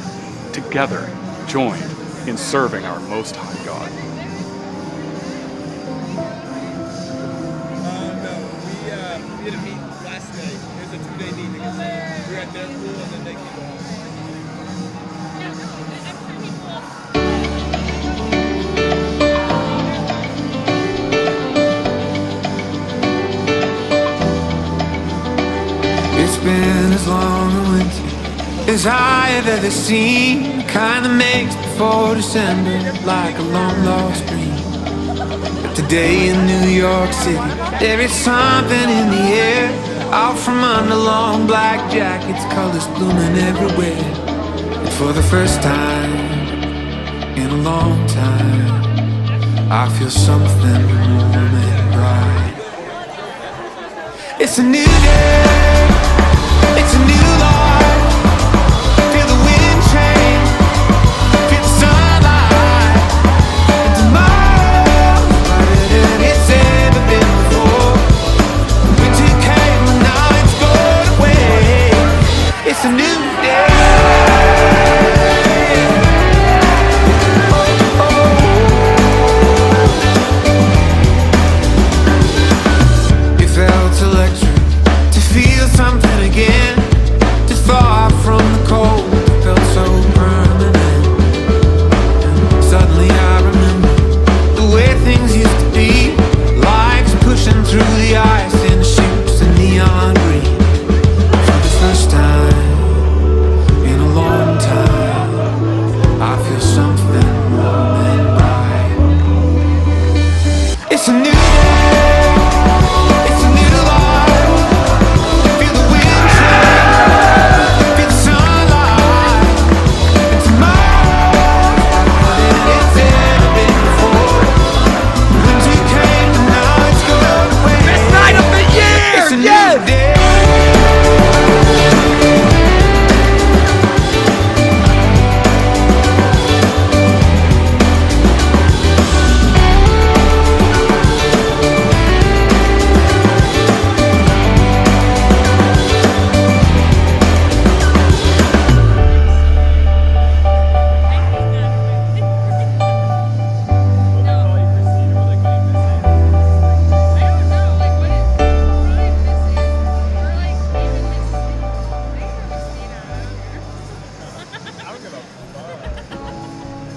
together joined in serving our Most High God. We had a meet last night. It was a 2-day meet because we were at their pool and then they came home. It's been as long a winter as I have ever seen. Kind of makes before December like a long lost dream. But today in New York City, there is something in the air. Out from under long black jackets, colors blooming everywhere. And for the first time in a long time, I feel something warm and bright. It's a new day, it's a new life. Feel the wind change, feel the sunlight. And tomorrow, brighter than it's It's a new day, it's a new life. Feel the wind change, feel the sunlight. And tomorrow's brighter than it's ever been before. Winter came and now it's gone away. Best night of the year! It's a new day.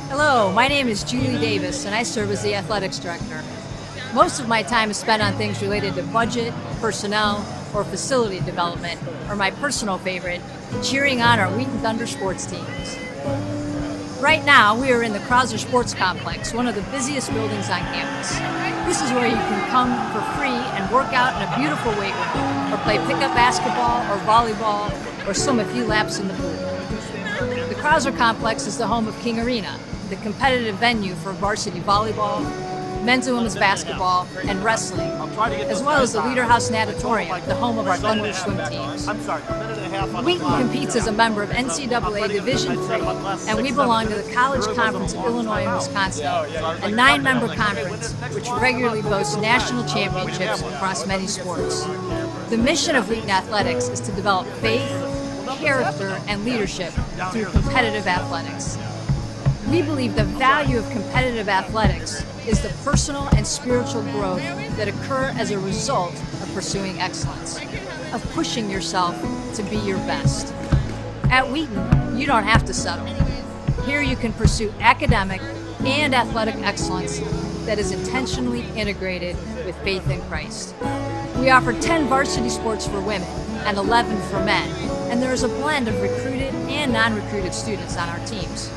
Hello, my name is Julie Davis and I serve as the athletics director. Most of my time is spent on things related to budget, personnel, or facility development, or my personal favorite, cheering on our Wheaton Thunder sports teams. Right now, we are in the Krauser Sports Complex, one of the busiest buildings on campus. This is where you can come for free and work out in a beautiful weight room, or play pickup basketball or volleyball, or swim a few laps in the pool. The Krauser Complex is the home of King Arena, the competitive venue for varsity volleyball, men's and women's basketball, and wrestling, as well as the Leader House Natatorium, the home of our Thunder swim teams. Wheaton competes as a member of NCAA Division III, and we belong to the College Conference of Illinois and Wisconsin, a 9-member conference which regularly boasts national championships across many sports. The mission of Wheaton Athletics is to develop faith, character, and leadership through competitive athletics. We believe the value of competitive athletics is the personal and spiritual growth that occur as a result of pursuing excellence, of pushing yourself to be your best. At Wheaton, you don't have to settle. Here you can pursue academic and athletic excellence that is intentionally integrated with faith in Christ. We offer 10 varsity sports for women and 11 for men, and there is a blend of recruited and non-recruited students on our teams.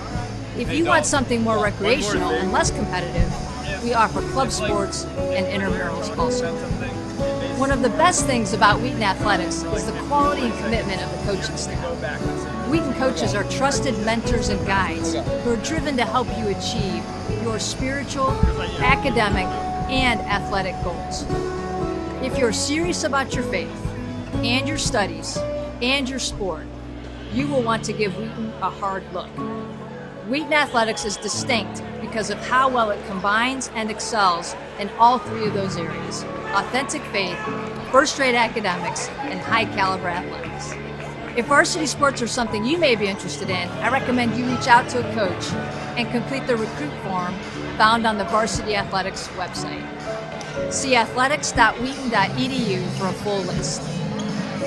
If you want something more recreational and less competitive, we offer club sports and intramurals also. One of the best things about Wheaton Athletics is the quality and commitment of the coaching staff. Wheaton coaches are trusted mentors and guides who are driven to help you achieve your spiritual, academic, and athletic goals. If you're serious about your faith and your studies and your sport, you will want to give Wheaton a hard look. Wheaton Athletics is distinct because of how well it combines and excels in all three of those areas: authentic faith, first-rate academics, and high-caliber athletics. If varsity sports are something you may be interested in, I recommend you reach out to a coach and complete the recruit form found on the Varsity Athletics website. See athletics.wheaton.edu for a full list.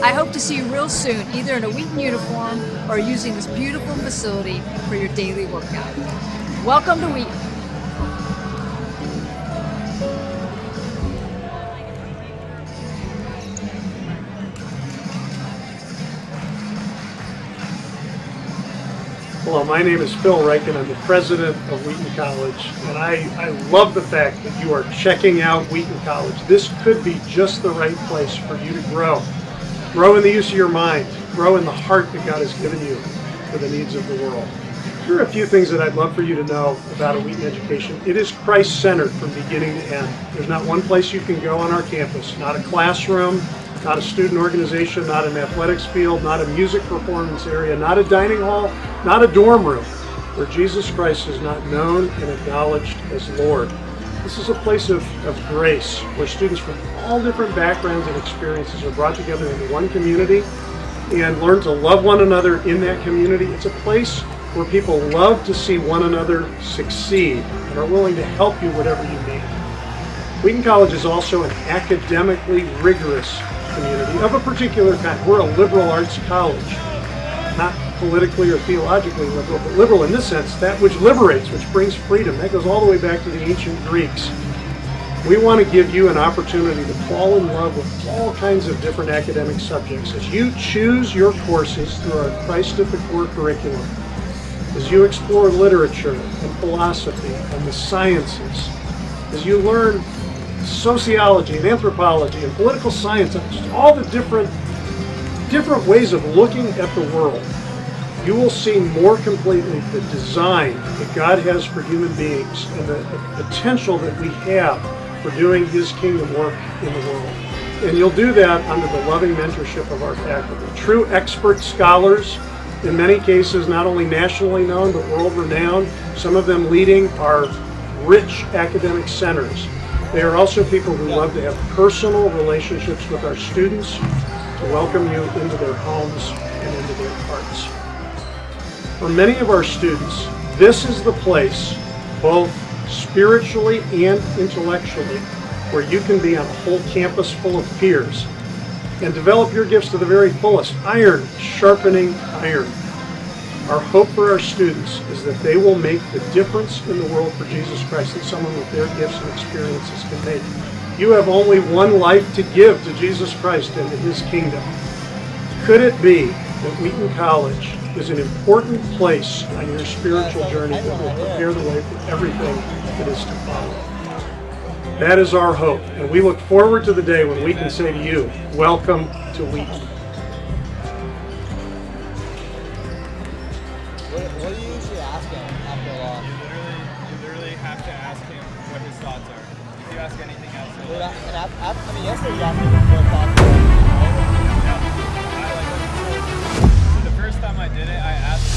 I hope to see you real soon, either in a Wheaton uniform or using this beautiful facility for your daily workout. Welcome to Wheaton. Hello, my name is Phil Reich, and I'm the president of Wheaton College, and I love the fact that you are checking out Wheaton College. This could be just the right place for you to grow. Grow in the use of your mind, grow in the heart that God has given you for the needs of the world. Here are a few things that I'd love for you to know about a Wheaton education. It is Christ-centered from beginning to end. There's not one place you can go on our campus, not a classroom, not a student organization, not an athletics field, not a music performance area, not a dining hall, not a dorm room, where Jesus Christ is not known and acknowledged as Lord. This is a place of grace, where students from all different backgrounds and experiences are brought together into one community and learn to love one another in that community. It's a place where people love to see one another succeed and are willing to help you whatever you need. Wheaton College is also an academically rigorous community of a particular kind. We're a liberal arts college, not politically or theologically liberal, but liberal in this sense, that which liberates, which brings freedom. That goes all the way back to the ancient Greeks. We want to give you an opportunity to fall in love with all kinds of different academic subjects as you choose your courses through our Christ at the Core curriculum, as you explore literature and philosophy and the sciences, as you learn sociology and anthropology and political science and just all the different ways of looking at the world, you will see more completely the design that God has for human beings and the potential that we have for doing His kingdom work in the world. And you'll do that under the loving mentorship of our faculty. True expert scholars, in many cases not only nationally known but world-renowned, some of them leading our rich academic centers. They are also people who love to have personal relationships with our students, to welcome you into their homes and into their hearts. For many of our students, this is the place, both spiritually and intellectually, where you can be on a whole campus full of peers and develop your gifts to the very fullest. Iron sharpening iron. Our hope for our students is that they will make the difference in the world for Jesus Christ that someone with their gifts and experiences can make. You have only one life to give to Jesus Christ and to His kingdom. Could it be that Wheaton College is an important place on your spiritual journey that will prepare the way for everything that is to follow? That is our hope, and we look forward to the day when we can say to you, welcome to Wheaton. What do you usually ask him after a loss? You literally have to ask him what his thoughts are. If you ask anything else, Yesterday you asked me what thoughts were. So the first time I did it, I asked him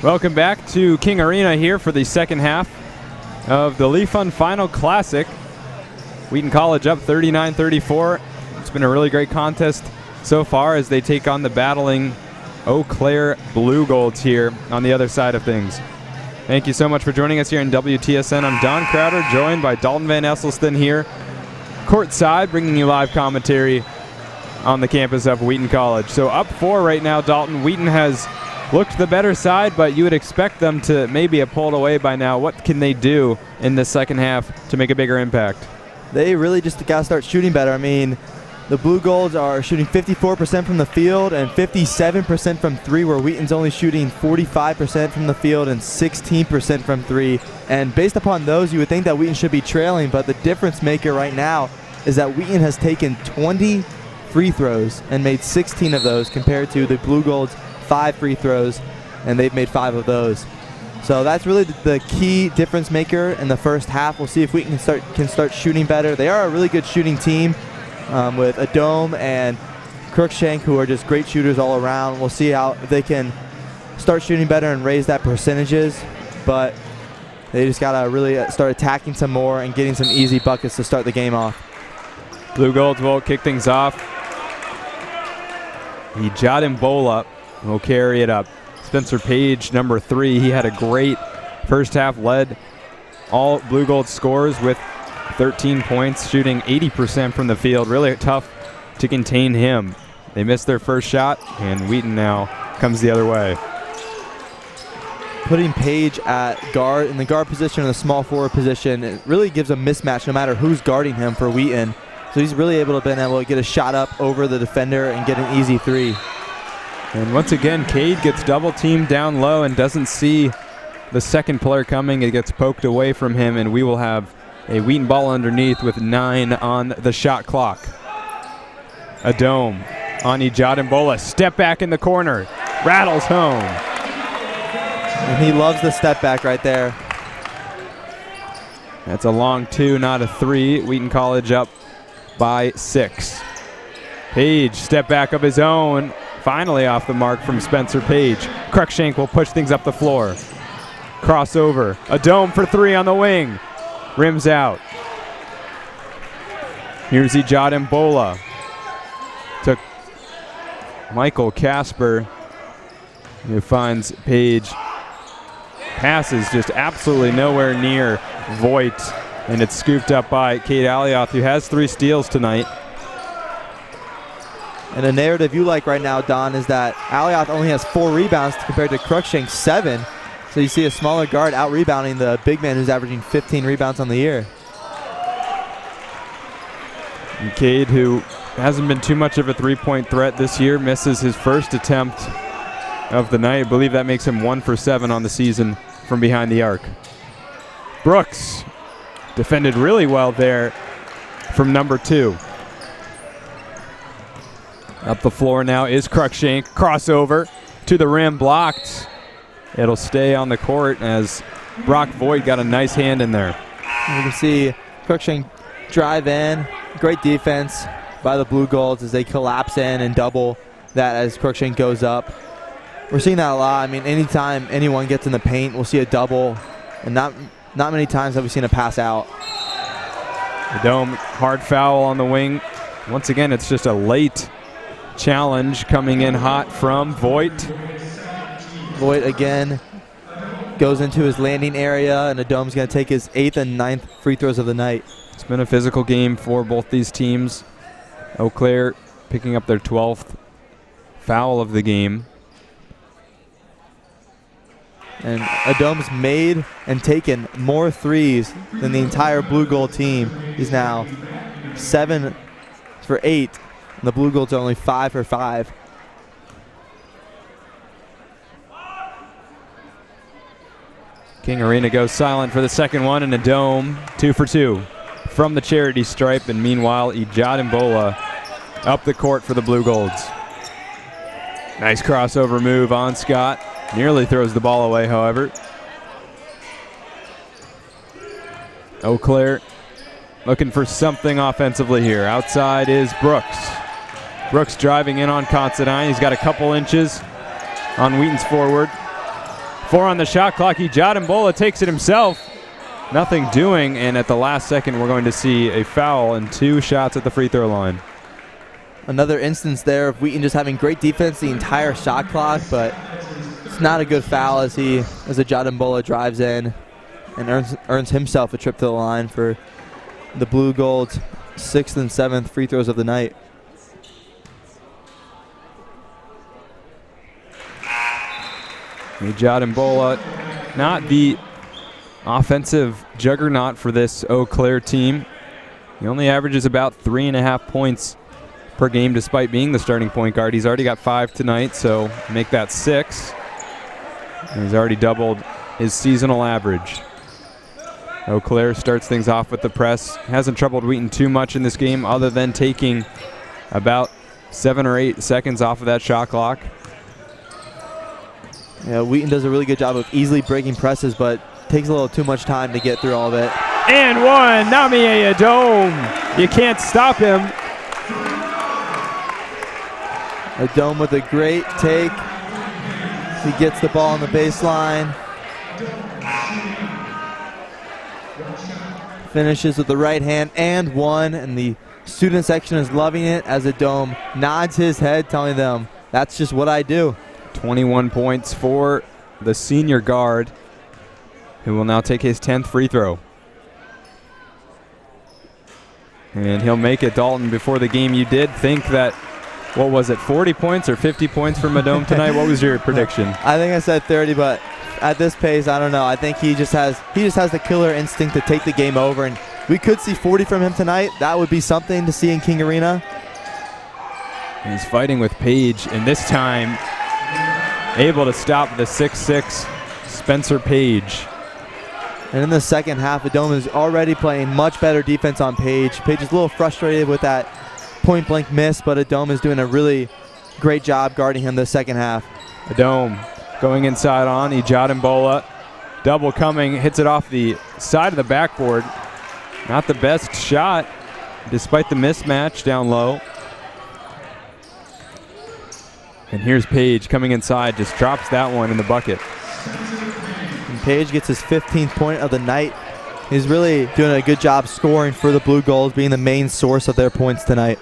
Welcome back to King Arena here for the second half of the Pfund Final Classic. Wheaton College up 39-34. It's been a really great contest so far as they take on the battling Eau Claire Blue Golds here on the other side of things. Thank you so much for joining us here in WTSN. I'm Don Crowder, joined by Dalton Van Esselston here courtside, bringing you live commentary on the campus of Wheaton College. So up 4 right now, Dalton. Wheaton has looked the better side, but you would expect them to maybe have pulled away by now. What can they do in the second half to make a bigger impact? They really just got to start shooting better. I mean, the Blue Golds are shooting 54% from the field and 57% from 3, where Wheaton's only shooting 45% from the field and 16% from 3. And based upon those, you would think that Wheaton should be trailing, but the difference maker right now is that Wheaton has taken 20 free throws and made 16 of those, compared to the Blue Golds' 5 free throws, and they've made 5 of those. So that's really the key difference maker in the first half. We'll see if Wheaton can start shooting better. They are a really good shooting team with Adome and Crookshank, who are just great shooters all around. We'll see how if they can start shooting better and raise that percentages, but they just got to really start attacking some more and getting some easy buckets to start the game off. Blue Golds will kick things off. Jadim Bola will carry it up. Spencer Page, number 3, he had a great first half, led all Blue Gold scores with 13 points, shooting 80% from the field. Really tough to contain him. They missed their first shot, and Wheaton now comes the other way. Putting Page at guard, in the guard position, in the small forward position, it really gives a mismatch no matter who's guarding him for Wheaton. So he's really able to get a shot up over the defender and get an easy three. And once again, Cade gets double teamed down low and doesn't see the second player coming. It gets poked away from him, and we will have a Wheaton ball underneath with 9 on the shot clock. A dome on Ijadimbola. Step back in the corner. Rattles home. And he loves the step back right there. That's a long 2, not a 3. Wheaton College up by 6. Page, step back of his own. Finally off the mark from Spencer Page. Cruikshank will push things up the floor. Crossover. A dome for 3 on the wing. Rims out. Here's Ijadimbola. To Michael Casper, who finds Page. Passes just absolutely nowhere near Voigt, and it's scooped up by Cade Alioth, who has 3 steals tonight. And the narrative you like right now, Don, is that Alioth only has 4 rebounds compared to Cruikshank 7. So you see a smaller guard out-rebounding the big man who's averaging 15 rebounds on the year. And Cade, who hasn't been too much of a three-point threat this year, misses his first attempt of the night. I believe that makes him 1 for 7 on the season from behind the arc. Brooks defended really well there from number 2. Up the floor now is Cruikshank. Crossover to the rim, blocked. It'll stay on the court as Brock Voigt got a nice hand in there. You can see Cruikshank drive in. Great defense by the Blue Golds as they collapse in and double that as Cruikshank goes up. We're seeing that a lot. I mean, anytime anyone gets in the paint, we'll see a double. And not many times have we seen a pass out. The dome, hard foul on the wing. Once again, it's just a late challenge coming in hot from Voigt. Voigt again goes into his landing area, and the dome's going to take his 8th and 9th free throws of the night. It's been a physical game for both these teams. Eau Claire picking up their 12th foul of the game. And Adom's made and taken more threes than the entire Blue Gold team. He's now 7 for 8, and the Blue Golds are only 5 for 5. King Arena goes silent for the second one, and Adom 2 for 2 from the charity stripe. And meanwhile, Ijadimbola up the court for the Blue Golds. Nice crossover move on Scott. Nearly throws the ball away, however. Eau Claire looking for something offensively here. Outside is Brooks. Brooks driving in on Considine. He's got a couple inches on Wheaton's forward. 4 on the shot clock. Ijadimbola takes it himself. Nothing doing, and at the last second, we're going to see a foul and 2 shots at the free throw line. Another instance there of Wheaton just having great defense the entire shot clock, but it's not a good foul as Ijadimbola drives in and earns himself a trip to the line for the Blue Gold's 6th and 7th free throws of the night. Ijadimbola, not the offensive juggernaut for this Eau Claire team. He only averages about 3.5 points per game despite being the starting point guard. He's already got 5 tonight, so make that 6. And he's already doubled his seasonal average. Eau Claire starts things off with the press. Hasn't troubled Wheaton too much in this game other than taking about 7 or 8 seconds off of that shot clock. Yeah, Wheaton does a really good job of easily breaking presses, but takes a little too much time to get through all of it. And one, Namie Adom. You can't stop him. Adom with a great take. He gets the ball on the baseline. Finishes with the right hand and one, and the student section is loving it as Adom nods his head, telling them, that's just what I do. 21 points for the senior guard, who will now take his 10th free throw. And he'll make it, Dalton. Before the game, you did think that what was it, 40 points or 50 points from Adom tonight? What was your prediction? I think I said 30, but at this pace, I don't know. I think he just has the killer instinct to take the game over, and we could see 40 from him tonight. That would be something to see in King Arena. He's fighting with Page, and this time able to stop the 6'6" Spencer Page. And in the second half, Adom is already playing much better defense on Page. Page is a little frustrated with that point-blank miss, but Adom is doing a really great job guarding him the second half. Adom going inside on Ijadimbola. Double coming, hits it off the side of the backboard. Not the best shot, despite the mismatch down low. And here's Page coming inside, just drops that one in the bucket. And Page gets his 15th point of the night. He's really doing a good job scoring for the Blue Goals, being the main source of their points tonight.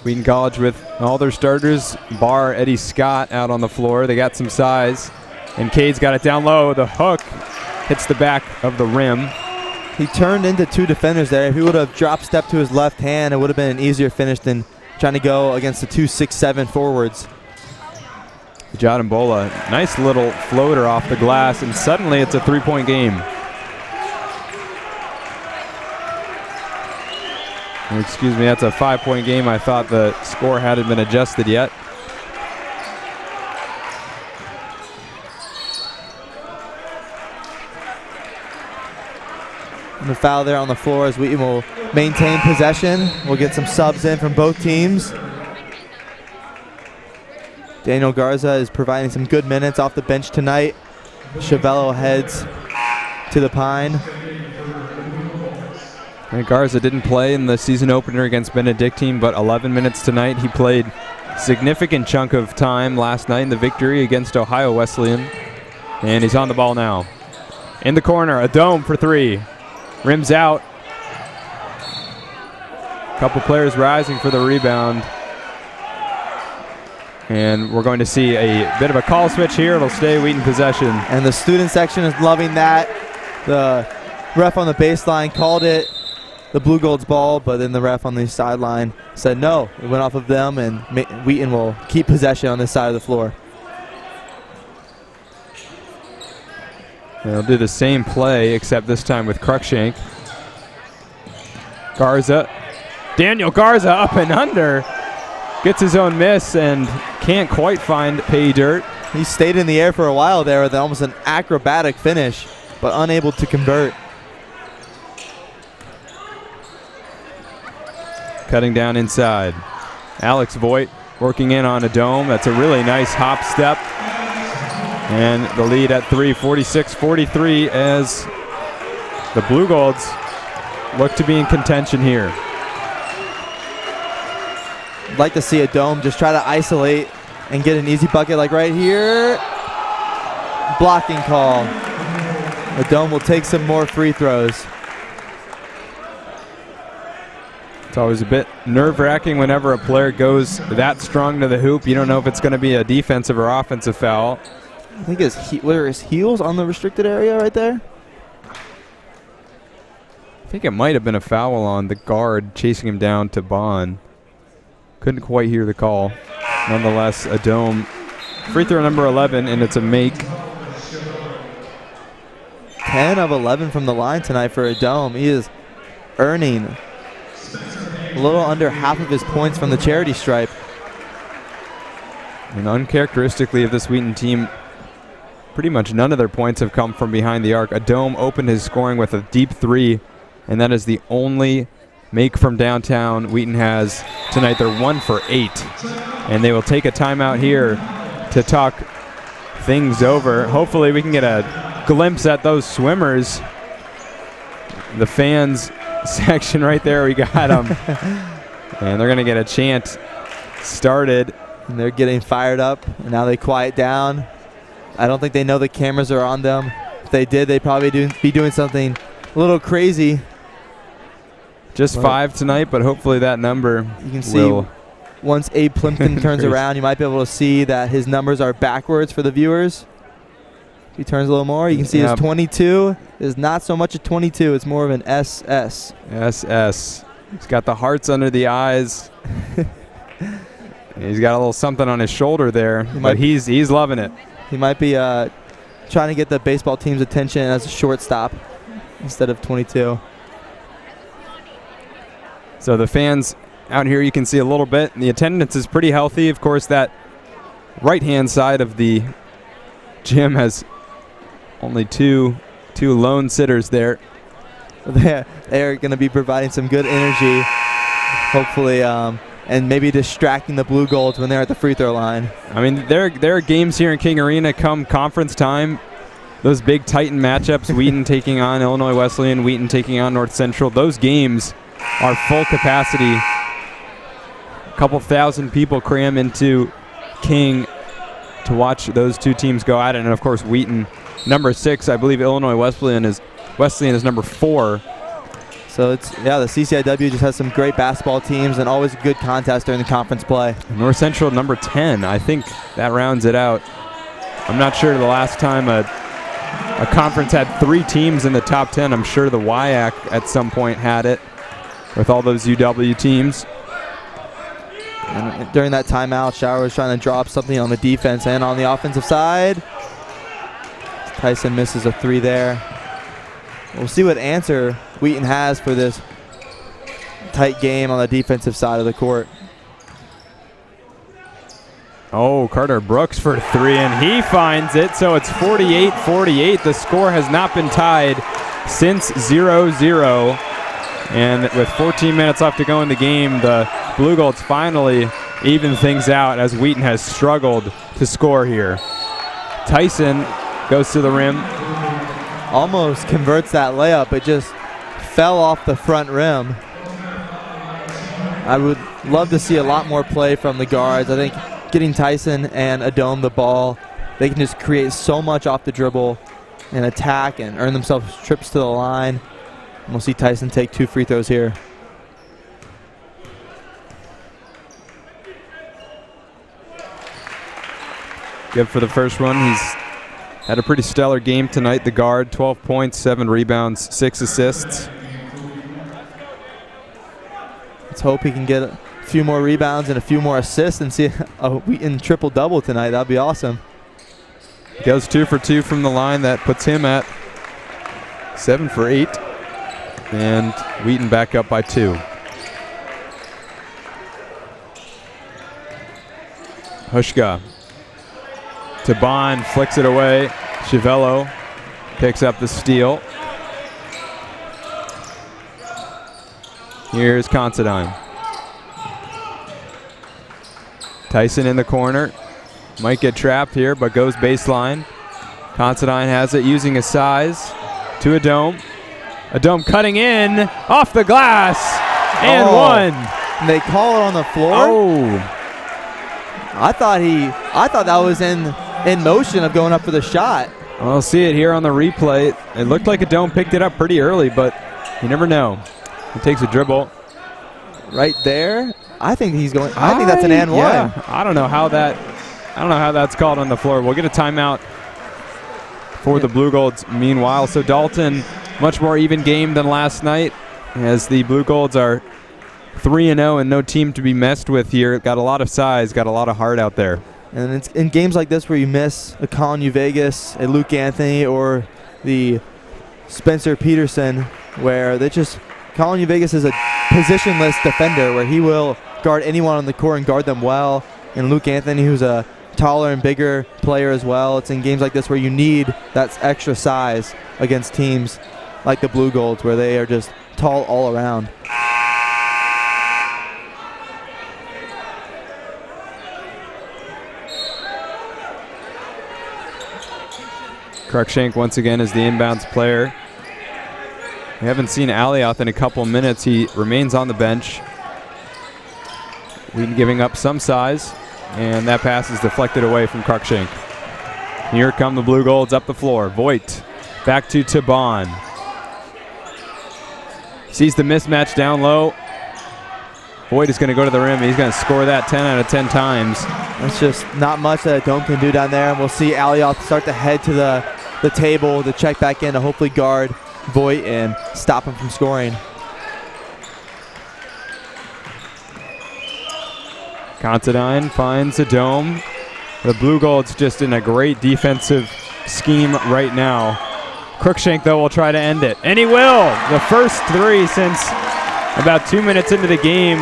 Wheaton College with all their starters, bar Eddie Scott out on the floor. They got some size. And Cade's got it down low. The hook hits the back of the rim. He turned into two defenders there. If he would have drop stepped to his left hand, it would have been an easier finish than trying to go against the 2 6'7" forwards. Ijadimbola, nice little floater off the glass, and suddenly it's a three-point game. Excuse me, that's a 5-point game. I thought the score hadn't been adjusted yet. And the foul there on the floor as Wheaton will maintain possession. We'll get some subs in from both teams. Daniel Garza is providing some good minutes off the bench tonight. Chavello heads to the Pine. And Garza didn't play in the season opener against Benedictine, but 11 minutes tonight. He played significant chunk of time last night in the victory against Ohio Wesleyan. And he's on the ball now. In the corner, Adom for three. Rims out. Couple players rising for the rebound. And we're going to see a bit of a call switch here. It'll stay Wheaton possession. And the student section is loving that. The ref on the baseline called it the Blue Gold's ball, but then the ref on the sideline said no. It went off of them, and Wheaton will keep possession on this side of the floor. They'll do the same play, except this time with Cruikshank. Garza. Daniel Garza up and under. Gets his own miss and can't quite find pay dirt. He stayed in the air for a while there with almost an acrobatic finish, but unable to convert. Cutting down inside. Alex Voigt working in on Adom. That's a really nice hop step. And the lead at 3, 46-43, as the Blue Golds look to be in contention here. I'd like to see Adom just try to isolate and get an easy bucket like right here. Blocking call. Adom will take some more free throws. It's always a bit nerve-wracking whenever a player goes that strong to the hoop. You don't know if it's going to be a defensive or offensive foul. I think were his heels on the restricted area right there? I think it might have been a foul on the guard chasing him down to Bond. Couldn't quite hear the call. Nonetheless, Adom, free throw number 11, and it's a make. 10 of 11 from the line tonight for Adom. He is earning a little under half of his points from the charity stripe. And uncharacteristically of this Wheaton team, pretty much none of their points have come from behind the arc. Adom opened his scoring with a deep three, and that is the only make from downtown Wheaton has tonight. They're 1 for 8, and they will take a timeout here to talk things over. Hopefully we can get a glimpse at those swimmers. The fans section right there, we got them. And they're going to get a chant started. And they're getting fired up, and now they quiet down. I don't think they know the cameras are on them. If they did, they'd probably be doing something a little crazy. Just 5 tonight, but hopefully that number you can see once Abe Plimpton turns crazy. around, you might be able to see that his numbers are backwards for the viewers. He turns a little more. You can see his 22 is not so much a 22. It's more of an SS. SS. He's got the hearts under the eyes. He's got a little something on his shoulder there, but he's loving it. He might be trying to get the baseball team's attention as a shortstop instead of 22. So the fans out here, you can see a little bit. The attendance is pretty healthy. Of course, that right-hand side of the gym has only two lone sitters there. They're going to be providing some good energy, hopefully, and maybe distracting the Blue Golds when they're at the free throw line. I mean, there are games here in King Arena come conference time. Those big Titan matchups, Wheaton taking on Illinois Wesleyan, Wheaton taking on North Central. Those games are full capacity. A couple thousand people cram into King to watch those two teams go at it. And, of course, Wheaton, number 6. I believe Illinois Wesleyan is number 4. So the CCIW just has some great basketball teams and always a good contest during the conference play. North Central number 10. I think that rounds it out. I'm not sure the last time a conference had 3 teams in the top 10. I'm sure the WIAC at some point had it with all those UW teams. And during that timeout, Shower was trying to draw up something on the defense and on the offensive side. Tyson misses a 3 there. We'll see what answer Wheaton has for this tight game on the defensive side of the court. Oh, Carter Brooks for 3, and he finds it, so it's 48-48. The score has not been tied since 0-0. And with 14 minutes left to go in the game, the Blue Golds finally even things out as Wheaton has struggled to score here. Tyson goes to the rim. Almost converts that layup. It just fell off the front rim. I would love to see a lot more play from the guards. I think getting Tyson and Adome the ball, they can just create so much off the dribble and attack and earn themselves trips to the line. And we'll see Tyson take 2 free throws here. Good for the first one. He's had a pretty stellar game tonight. The guard, 12 points, 7 rebounds, 6 assists. Let's hope he can get a few more rebounds and a few more assists and see a Wheaton triple-double tonight. That'd be awesome. Goes 2 for 2 from the line. That puts him at 7 for 8. And Wheaton back up by 2. Hushka to Bond, flicks it away. Chivello picks up the steal. Here's Considine. Tyson in the corner. Might get trapped here, but goes baseline. Considine has it using his size to Adome. Adome cutting in, off the glass, and one. And they call it on the floor? Oh. I thought that was in motion of going up for the shot. I'll see it here on the replay. It looked like Adome picked it up pretty early, but you never know. He takes a dribble. Right there. I think he's going. I think that's an and one. Yeah, I don't know how that's called on the floor. We'll get a timeout for the Blue Golds meanwhile. So Dalton, much more even game than last night, as the Blue Golds are 3-0 and no team to be messed with here. Got a lot of size, got a lot of heart out there. And it's in games like this where you miss a Colin Uvegas, a Luke Anthony, or the Spencer Peterson, where they just Colin Uvegas is a positionless defender where he will guard anyone on the court and guard them well. And Luke Anthony, who's a taller and bigger player as well. It's in games like this where you need that extra size against teams like the Blue Golds, where they are just tall all around. Cruikshank once again is the inbounds player. We haven't seen Alioth in a couple minutes. He remains on the bench. Wheaton giving up some size, and that pass is deflected away from Cruikshank. Here come the Blue Golds up the floor. Voigt back to Taban. Sees the mismatch down low. Voigt is going to go to the rim. He's going to score that 10 out of 10 times. That's just not much that Adome can do down there. And we'll see Alioth start to head to the the table to check back in to hopefully guard Voigt and stop him from scoring. Considine finds a dome. The Blue Gold's just in a great defensive scheme right now. Cruikshank, though, will try to end it. And he will! The first three since about 2 minutes into the game.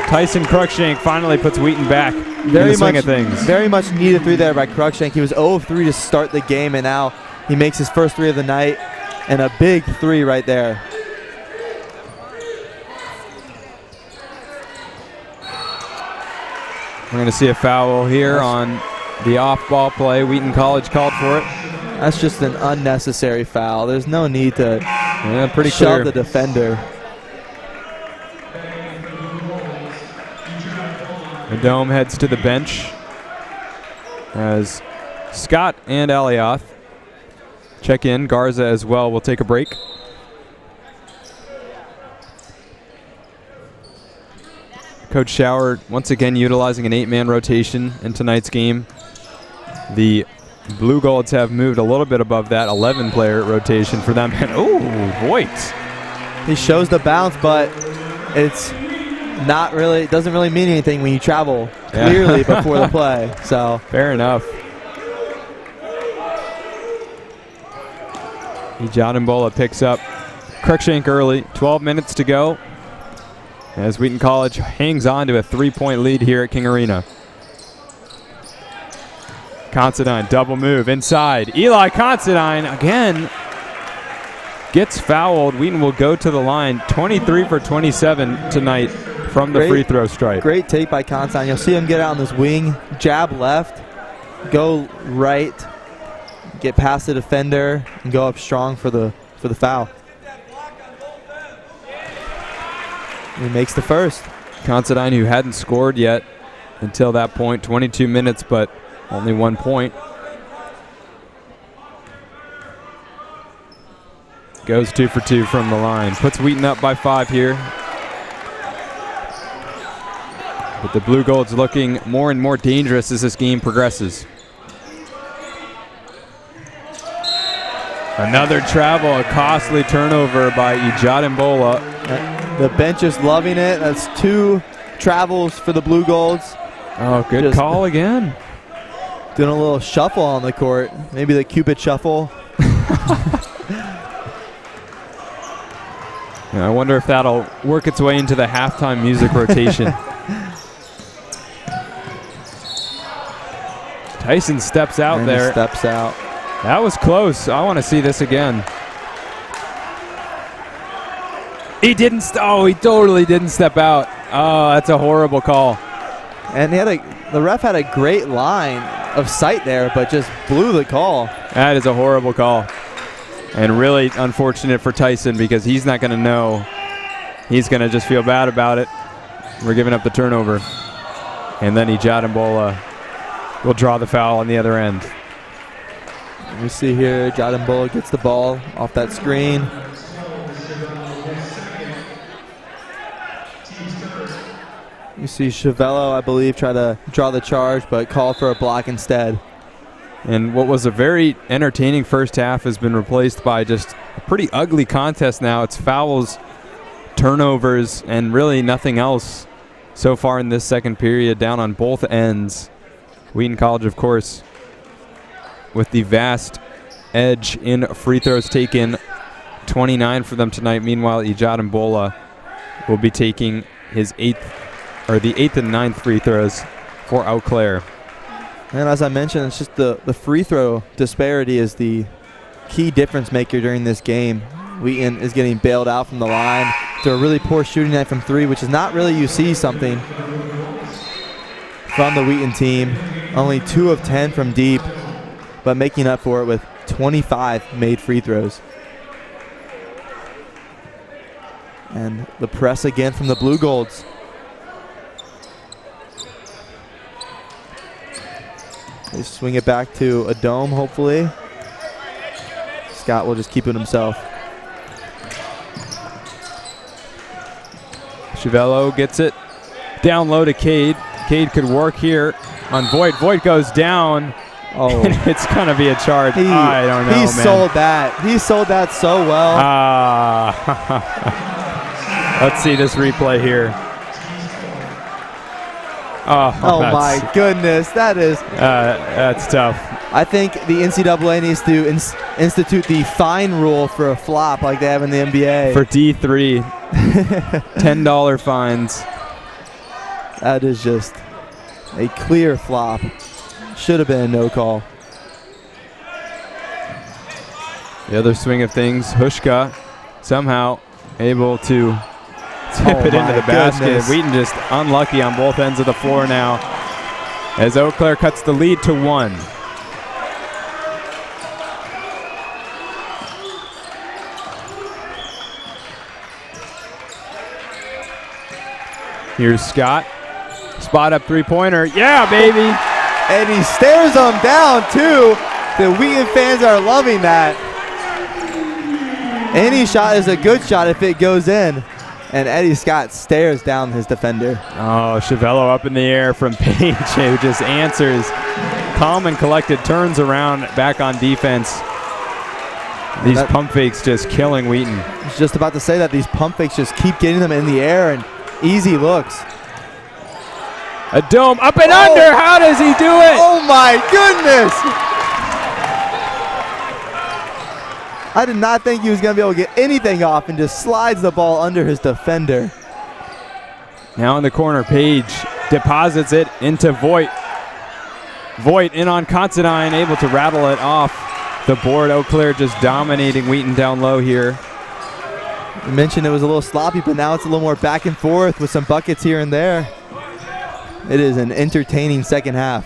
Tyson Cruikshank finally puts Wheaton back in the swing of things. Very much needed three there by Cruikshank. He was 0 of 3 to start the game, and now he makes his first three of the night, and a big three right there. We're going to see a foul here on the off-ball play. Wheaton College called for it. That's just an unnecessary foul. There's no need to pretty shove clear. the defender. The Dome heads to the bench as Scott and Alioth check in. Garza as well will take a break. Coach Schauer once again utilizing an 8-man rotation in tonight's game. The Blue Golds have moved a little bit above that 11-player rotation for them. And Voigt. He shows the bounce, but it's not really, it doesn't really mean anything when you travel clearly before the play. So fair enough. Ijadimbola picks up Cruikshank early. 12 minutes to go as Wheaton College hangs on to a 3-point lead here at King Arena. Considine, double move inside. Eli Considine again gets fouled. Wheaton will go to the line. 23 for 27 tonight from the free throw stripe. Great take by Considine. You'll see him get out on this wing, jab left, go right, get past the defender, and go up strong for the foul. He makes the first. Considine, who hadn't scored yet until that point, 22 minutes, but only 1 point. Goes 2 for 2 from the line. Puts Wheaton up by 5 here. But the Blue Golds looking more and more dangerous as this game progresses. Another travel, a costly turnover by Ijadimbola. The bench is loving it. That's 2 travels for the Blue Golds. Oh, good Just call again. Doing a little shuffle on the court. Maybe the Cupid shuffle. Yeah, I wonder if that'll work its way into the halftime music rotation. Tyson steps out And there. he steps out. That was close. I want to see this again. He didn't. He totally didn't step out. Oh, that's a horrible call. And the ref had a great line of sight there, but just blew the call. That is a horrible call. And really unfortunate for Tyson because he's not going to know. He's going to just feel bad about it. We're giving up the turnover. And then Ijadimbola will draw the foul on the other end. We see here Ijadimbola gets the ball off that screen. You see Chavello, I believe, try to draw the charge, but call for a block instead. And what was a very entertaining first half has been replaced by just a pretty ugly contest now. It's fouls, turnovers, and really nothing else so far in this second period down on both ends. Wheaton College, of course, with the vast edge in free throws taken, 29 for them tonight. Meanwhile, Ijadimbola will be taking his the 8th and 9th free throws for Eau Claire. And as I mentioned, it's just the free throw disparity is the key difference maker during this game. Wheaton is getting bailed out from the line to a really poor shooting night from 3, which is not really you see something from the Wheaton team. Only 2 of 10 from deep, but making up for it with 25 made free throws. And the press again from the Blue Golds. They swing it back to a dome, hopefully. Scott will just keep it himself. Chavello gets it down low to Cade. Cade could work here on Voigt. Voigt goes down, Oh, It's going to be a charge. I don't know, he man. sold that. He sold that so well. Let's see this replay here. Oh my goodness, that's tough. I think the NCAA needs to institute the fine rule for a flop like they have in the NBA. For D3, $10 fines. That is just a clear flop. Should have been a no call. The other swing of things, Hushka somehow able to tip it into the basket. Goodness. Wheaton just unlucky on both ends of the floor now as Eau Claire cuts the lead to 1. Here's Scott. Spot up three-pointer. Yeah, baby. And he stares them down, too. The Wheaton fans are loving that. Any shot is a good shot if it goes in. And Eddie Scott stares down his defender. Oh, Chiavello up in the air from Page, who just answers. Calm and collected, turns around, back on defense. These pump fakes just killing Wheaton. I was just about to say that these pump fakes just keep getting them in the air and easy looks. A dome up and under. How does he do it? Oh my goodness! I did not think he was going to be able to get anything off and just slides the ball under his defender. Now in the corner, Page deposits it into Voigt. Voigt in on Considine, able to rattle it off the board. Eau Claire just dominating Wheaton down low here. You mentioned it was a little sloppy, but now it's a little more back and forth with some buckets here and there. It is an entertaining second half.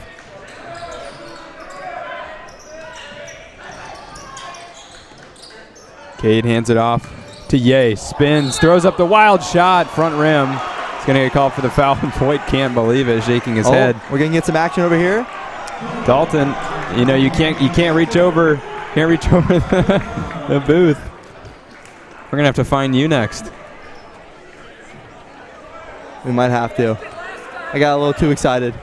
Cade hands it off to Ye. Spins, throws up the wild shot, front rim. He's going to get called for the foul, and Voigt can't believe it, shaking his head. We're going to get some action over here. Dalton, you know, you can't reach over the booth. We're going to have to find you next. We might have to. I got a little too excited.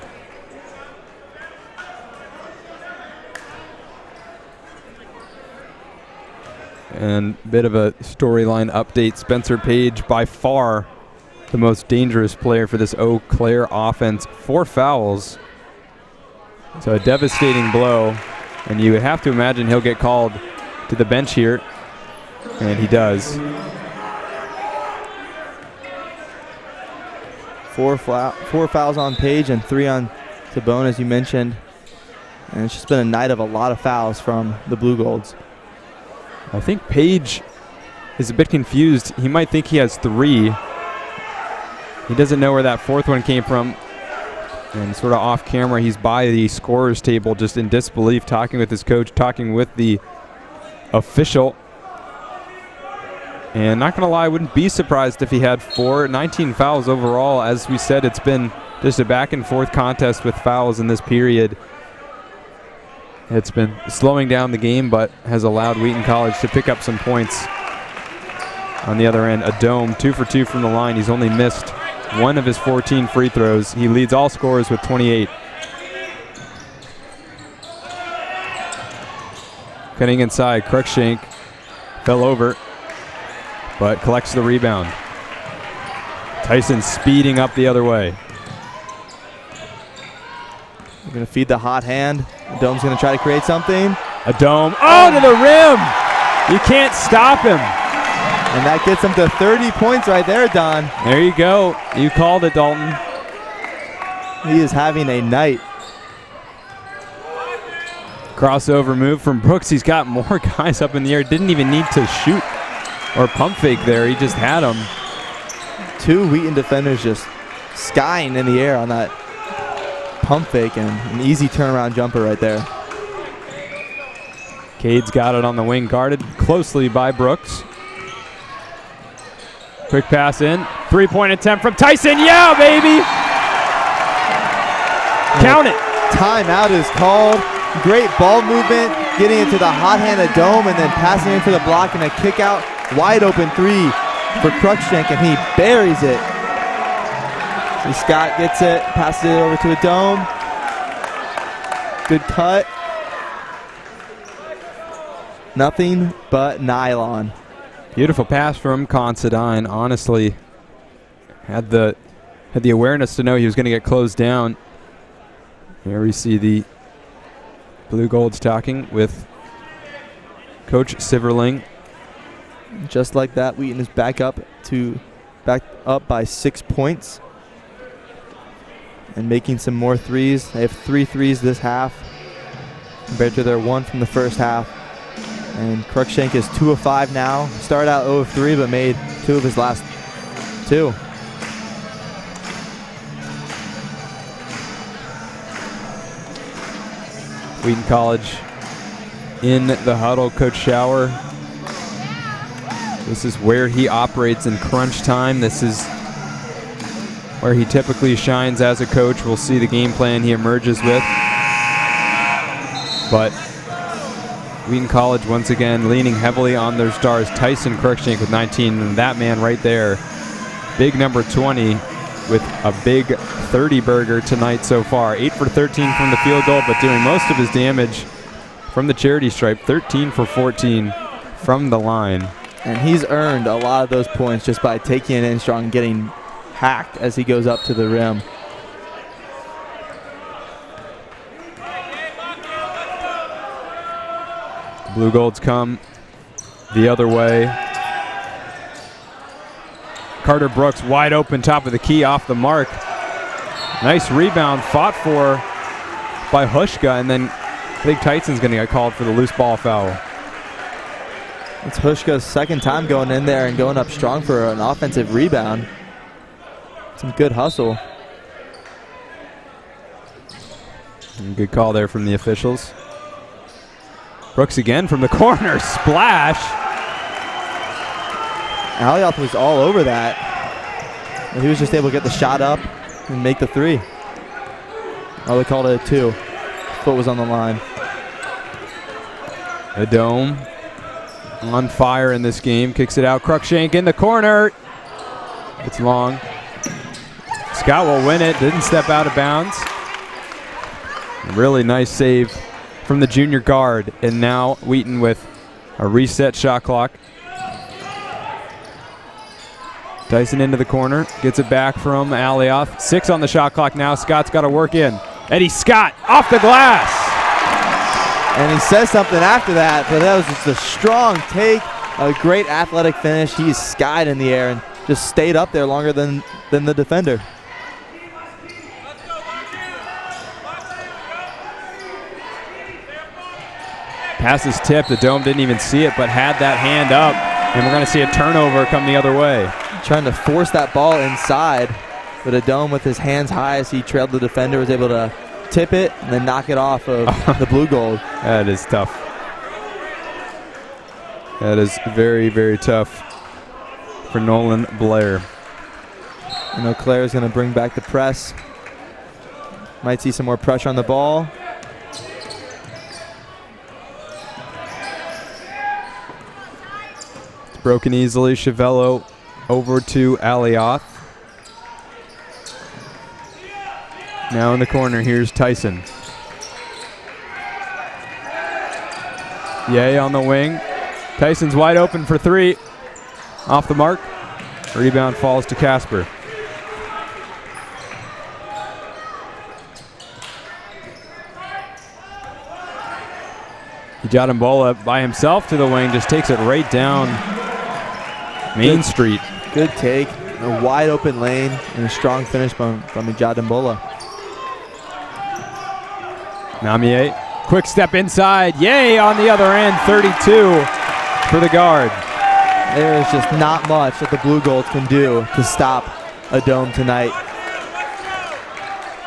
And bit of a storyline update. Spencer Page, by far the most dangerous player for this Eau Claire offense. 4 fouls. So a devastating blow. And you would have to imagine he'll get called to the bench here. And he does. 4 fouls on Page and 3 on Tabone, as you mentioned. And it's just been a night of a lot of fouls from the Blue Golds. I think Page is a bit confused. He might think he has 3. He doesn't know where that 4th one came from. And sort of off camera, he's by the scorer's table just in disbelief, talking with his coach, talking with the official. And not going to lie, I wouldn't be surprised if he had 19 fouls overall. As we said, it's been just a back and forth contest with fouls in this period. It's been slowing down the game, but has allowed Wheaton College to pick up some points. On the other end, a Dome, 2 for 2 from the line. He's only missed 1 of his 14 free throws. He leads all scorers with 28. Cutting inside, Cruikshank fell over, but collects the rebound. Tyson speeding up the other way. We're going to feed the hot hand. Dome's going to try to create something. A Dome. Oh, to the rim! You can't stop him. And that gets him to 30 points right there, Don. There you go. You called it, Dalton. He is having a night. Crossover move from Brooks. He's got more guys up in the air. Didn't even need to shoot or pump fake there. He just had them. 2 Wheaton defenders just skying in the air on that pump fake, and an easy turnaround jumper right there. Cade's got it on the wing, guarded closely by Brooks. Quick pass in. 3-point attempt from Tyson. Yeah, baby! Count it. Timeout is called. Great ball movement, getting into the hot hand of Dome and then passing into the block and a kick out. Wide open 3 for Cruikshank, and he buries it. See, Scott gets it, passes it over to a Dome. Good cut. nothing but nylon. Beautiful pass from Considine. Honestly, had the awareness to know he was going to get closed down. Here we see the Blue Golds talking with Coach Siverling. Just like that, Wheaton is back up by 6 points and making some more threes. They have 3 threes this half compared to their 1 from the first half. And Cruikshank is 2 of 5 now. Started out 0 of 3, but made 2 of his last 2. Wheaton College in the huddle. Coach Schauer. This is where he operates in crunch time. This is where he typically shines as a coach. We'll see the game plan he emerges with. But Wheaton College once again leaning heavily on their stars. Tyson Cruikshank with 19, and that man right there, big number 20 with a big 30 burger tonight so far. 8 for 13 from the field goal, but doing most of his damage from the charity stripe. 13 for 14 from the line. And he's earned a lot of those points just by taking it in strong and getting hacked as he goes up to the rim. The Blue Golds come the other way. Carter Brooks wide open, top of the key, off the mark. Nice rebound, fought for by Hushka, and then I think Tyson's going to get called for the loose ball foul. It's Hushka's second time going in there and going up strong for an offensive rebound. Some good hustle. And good call there from the officials. Brooks again from the corner, splash. Alioth was all over that. And he was just able to get the shot up and make the 3. Oh, they called it a 2. Foot was on the line. The Dome on fire in this game. Kicks it out. Cruikshank in the corner. It's long. Scott will win it. Didn't step out of bounds. A really nice save from the junior guard. And now Wheaton with a reset shot clock. Tyson into the corner. Gets it back from Alioth. 6 on the shot clock now. Scott's got to work in. Eddie Scott off the glass. And he says something after that, but that was just a strong take, a great athletic finish. He's skied in the air and just stayed up there longer than the defender. Pass is tipped. The Dome didn't even see it, but had that hand up. And we're going to see a turnover come the other way. Trying to force that ball inside, but a Dome with his hands high as he trailed the defender was able to tip it and then knock it off of the Blue Gold. That is tough. That is very, very tough for Nolan Blair. I know Claire is going to bring back the press. Might see some more pressure on the ball. It's broken easily. Chiavello over to Alioth. Now in the corner, here's Tyson. Yay on the wing. Tyson's wide open for 3. Off the mark. Rebound falls to Casper. Jadambola by himself to the wing, just takes it right down Main Street. Good take. A wide open lane and a strong finish from Jadambola. Namier, quick step inside. Yay on the other end, 32 for the guard. There is just not much that the Blue Golds can do to stop a Dome tonight.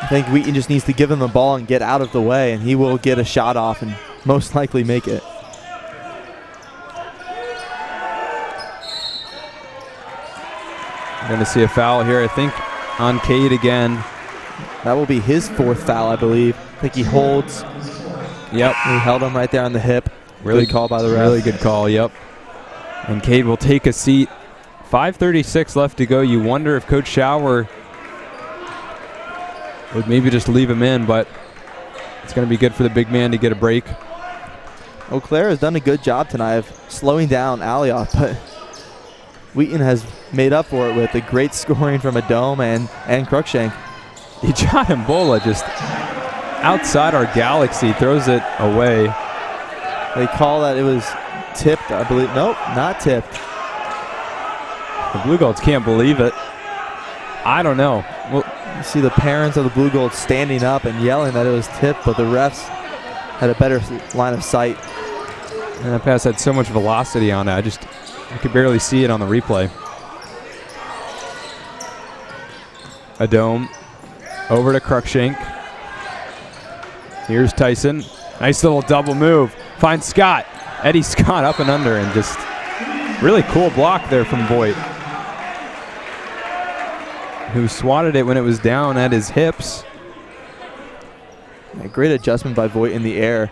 I think Wheaton just needs to give him the ball and get out of the way, and he will get a shot off and most likely make it. I'm going to see a foul here, I think, on Cade again. That will be his 4th foul, I believe. I think he holds. Yep. He held him right there on the hip. Really good call by the ref. Really good call, yep. And Cade will take a seat. 5:36 left to go. You wonder if Coach Schauer would maybe just leave him in, but it's going to be good for the big man to get a break. Eau Claire has done a good job tonight of slowing down Alioth, but Wheaton has made up for it with a great scoring from Adome and Cruikshank. Ijad Mbola just outside our galaxy throws it away. They call that it was tipped, I believe. Nope, not tipped. The Blue Golds can't believe it. I don't know. Well, you see the parents of the Blue Golds standing up and yelling that it was tipped, but the refs had a better line of sight. and that pass had so much velocity on it. I could barely see it on the replay. Adome over to Cruikshank. Here's Tyson. Nice little double move. Finds Scott. Eddie Scott up and under, and just really cool block there from Voigt, who swatted it when it was down at his hips. A great adjustment by Voigt in the air.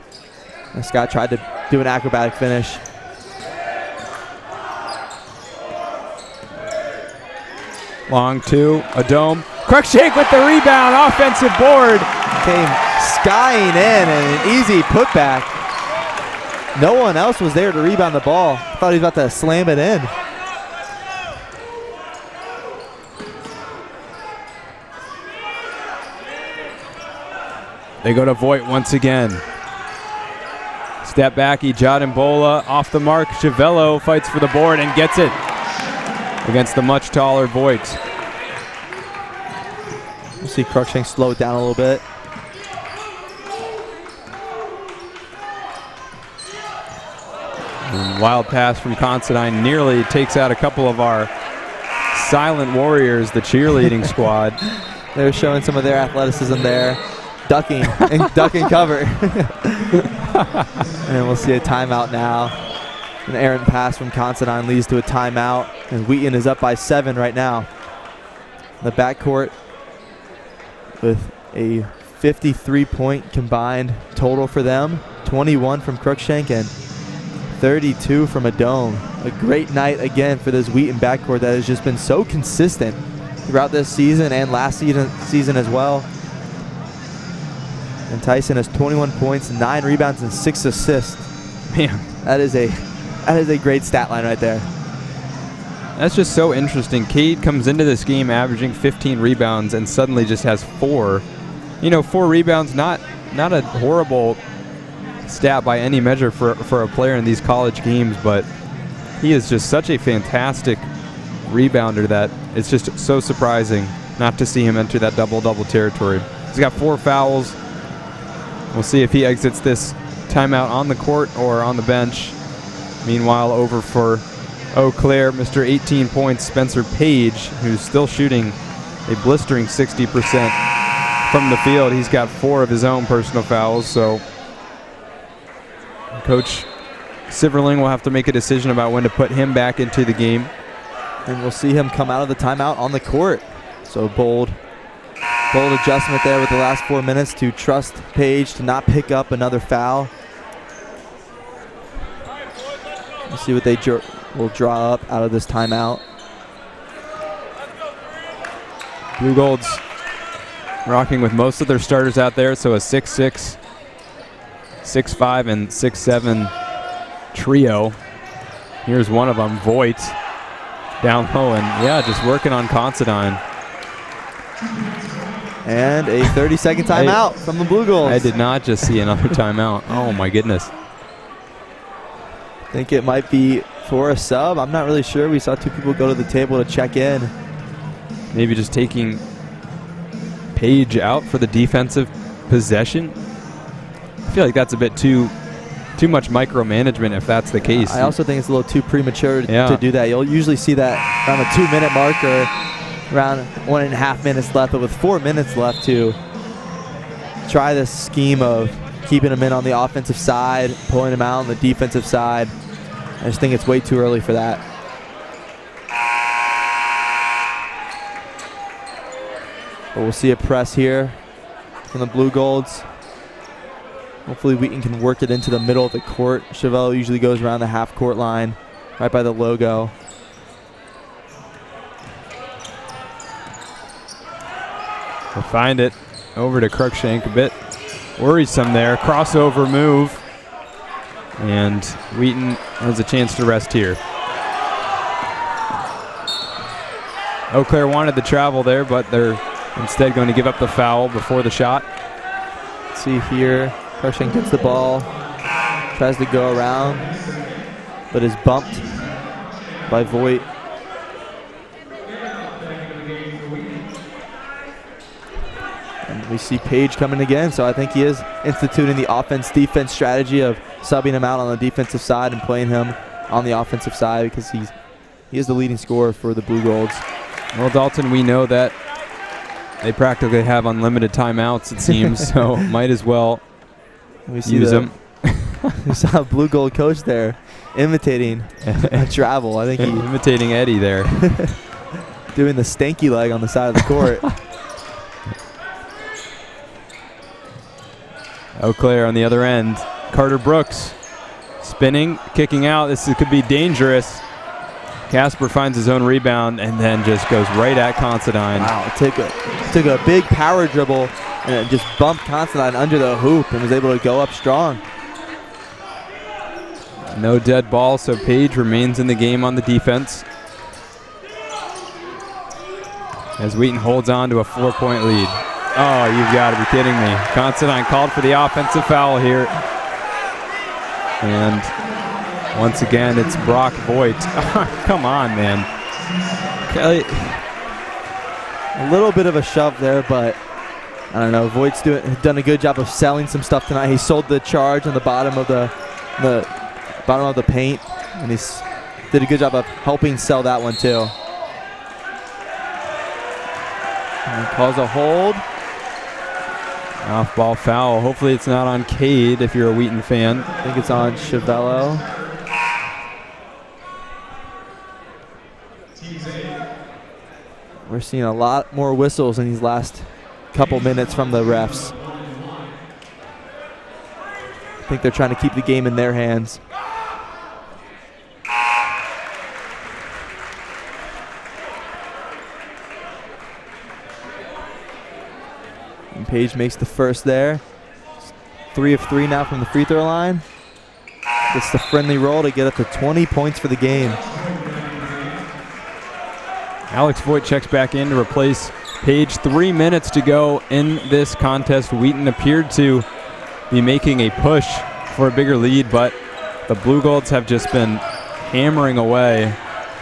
And Scott tried to do an acrobatic finish. Long two, Adome. Cruikshank with the rebound, offensive board. Came skying in and an easy putback. No one else was there to rebound the ball. I thought he was about to slam it in. They go to Voigt once again. Step back, Ijad Mbola off the mark. Chiavello fights for the board and gets it against the much taller Voigt. We'll see Cruikshank slow it down a little bit. And wild pass from Considine nearly takes out a couple of our silent warriors, the cheerleading squad. They're showing some of their athleticism there. Ducking and duck and cover. And we'll see a timeout now. An errant pass from Considine leads to a timeout, and Wheaton is up by 7 right now. The backcourt with a 53-point combined total for them. 21 from Cruikshank and 32 from Adome. A great night again for this Wheaton backcourt that has just been so consistent throughout this season and last season as well. And Tyson has 21 points, 9 rebounds, and 6 assists. Man, that is a great stat line right there. That's just so interesting. Cade comes into this game averaging 15 rebounds and suddenly just has 4. 4 rebounds, not a horrible stat by any measure for a player in these college games, but he is just such a fantastic rebounder that it's just so surprising not to see him enter that double-double territory. He's got 4 fouls. We'll see if he exits this timeout on the court or on the bench. Meanwhile, over for Eau Claire, Mr. 18 points, Spencer Page, who's still shooting a blistering 60% from the field. He's got 4 of his own personal fouls, so Coach Siverling will have to make a decision about when to put him back into the game. And we'll see him come out of the timeout on the court. So bold adjustment there with the last 4 minutes to trust Page to not pick up another foul. We'll see what they will draw up out of this timeout. Blue Golds rocking with most of their starters out there, so a 6'6", 6'5", and 6'7" trio. Here's one of them, Voigt, down low, and just working on Considine. And a 30-second timeout from the Blue Golds. I did not just see another timeout. Oh my goodness. I think it might be for a sub. I'm not really sure. We saw 2 people go to the table to check in. Maybe just taking Page out for the defensive possession. I feel like that's a bit too much micromanagement if that's the case. I also think it's a little too premature to do that. You'll usually see that around the 2-minute marker, around 1.5 minutes left, but with 4 minutes left to try this scheme of keeping him in on the offensive side, pulling him out on the defensive side. I just think it's way too early for that. But we'll see a press here from the Blue Golds. Hopefully Wheaton can work it into the middle of the court. Chiavello usually goes around the half-court line, right by the logo. We'll find it over to Cruikshank, a bit worrisome there. Crossover move. And Wheaton has a chance to rest here. Eau Claire wanted the travel there, but they're instead going to give up the foul before the shot. Let's see here, Cruikshank gets the ball, tries to go around, but is bumped by Voigt. And we see Page coming again, so I think he is instituting the offense-defense strategy of subbing him out on the defensive side and playing him on the offensive side because he is the leading scorer for the Blue Golds. Well, Dalton, we know that they practically have unlimited timeouts, it seems, so might as well use them. We saw a Blue Gold coach there imitating a travel. I think he imitating Eddie there. Doing the stanky leg on the side of the court. Eau Claire on the other end. Carter Brooks spinning, kicking out. This could be dangerous. Casper finds his own rebound and then just goes right at Considine. Wow, took a big power dribble and it just bumped Considine under the hoop and was able to go up strong. No dead ball, so Page remains in the game on the defense. As Wheaton holds on to a 4-point lead. Oh, you've got to be kidding me. Considine called for the offensive foul here. And once again, it's Brock Voigt. Come on, man. Kelly, a little bit of a shove there, but I don't know. Voigt's done a good job of selling some stuff tonight. He sold the charge on the bottom of the bottom of the paint, and he's did a good job of helping sell that one too. And he calls a hold. Off-ball foul. Hopefully it's not on Cade if you're a Wheaton fan. I think it's on Chavello. We're seeing a lot more whistles in these last couple minutes from the refs. I think they're trying to keep the game in their hands. And Page makes the first there. 3 of 3 now from the free throw line. Gets the friendly roll to get up to 20 points for the game. Alex Voigt checks back in to replace Page. 3 minutes to go in this contest. Wheaton appeared to be making a push for a bigger lead, but the Blue Golds have just been hammering away,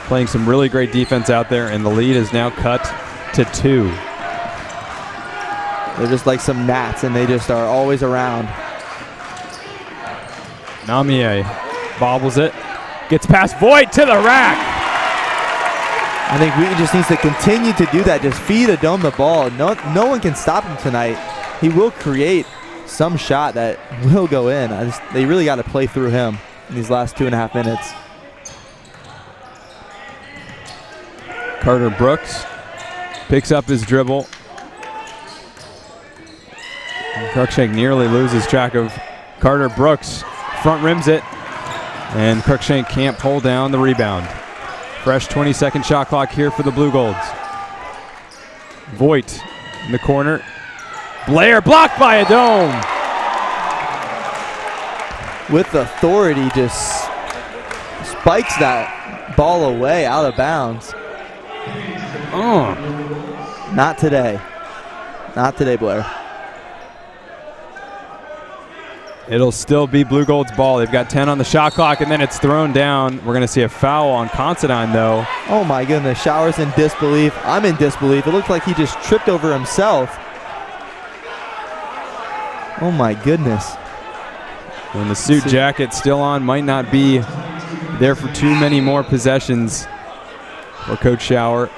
playing some really great defense out there, and the lead is now cut to 2. They're just like some gnats, and they just are always around. Namier bobbles it, gets past Voigt to the rack. I think Wheaton just needs to continue to do that. Just feed Adome the ball. No one can stop him tonight. He will create some shot that will go in. They really got to play through him in these last 2.5 minutes. Carter Brooks picks up his dribble. Cruikshank nearly loses track of Carter Brooks. Front rims it, and Cruikshank can't pull down the rebound. Fresh 20-second shot clock here for the Blue Golds. Voigt in the corner. Blair blocked by Adome. With authority, just spikes that ball away out of bounds. Not today. Not today, Blair. It'll still be Blue Gold's ball. They've got 10 on the shot clock, and then it's thrown down. We're going to see a foul on Considine, though. Oh, my goodness. Showers in disbelief. I'm in disbelief. It looked like he just tripped over himself. Oh, my goodness. And the suit jacket still on. Might not be there for too many more possessions for Coach Shower.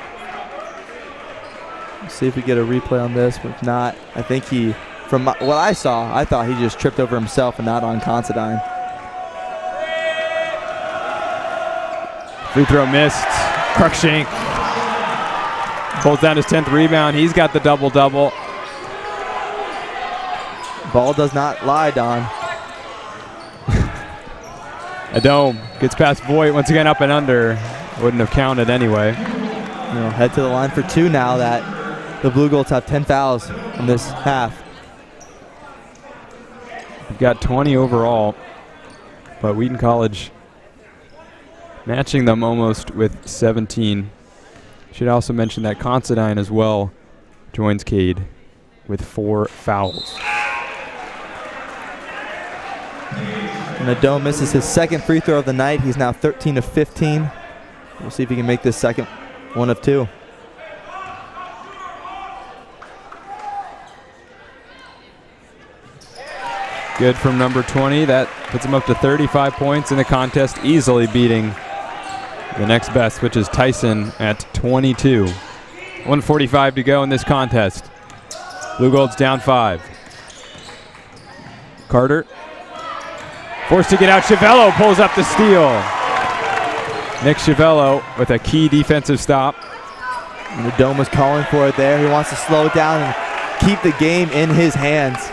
Let's see if we get a replay on this. But if not, I think he... From what I saw, I thought he just tripped over himself and not on Considine. Free throw missed. Cruikshank holds down his 10th rebound. He's got the double-double. Ball does not lie, Don. Adome gets past Voigt once again, up and under. Wouldn't have counted anyway. Head to the line for 2 now that the Blue Golds have 10 fouls in this half. We've got 20 overall. but Wheaton College matching them almost with 17. Should also mention that Considine as well joins Cade with 4 fouls. And the Dome misses his second free throw of the night. He's now 13 of 15. We'll see if he can make this second one of 2. Good from number 20. That puts him up to 35 points in the contest, easily beating the next best, which is Tyson at 22. 1:45 to go in this contest. Blue Gold's down 5. Carter forced to get out. Chiavello pulls up the steal. Nick Chiavello with a key defensive stop. And the Dome was calling for it there. He wants to slow it down and keep the game in his hands.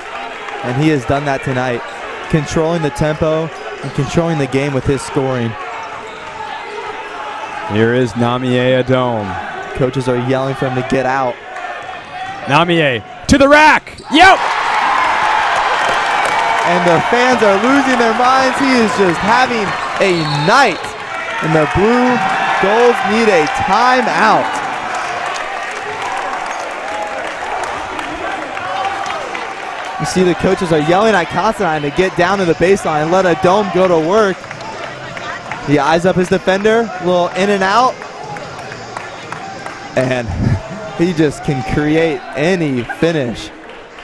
And he has done that tonight, controlling the tempo and controlling the game with his scoring. Here is Namier Adome. Coaches are yelling for him to get out. Namier to the rack. Yep. And the fans are losing their minds. He is just having a night. And the Blue Golds need a timeout. You see the coaches are yelling at Considine to get down to the baseline and let a Dome go to work. He eyes up his defender, a little in and out. And he just can create any finish.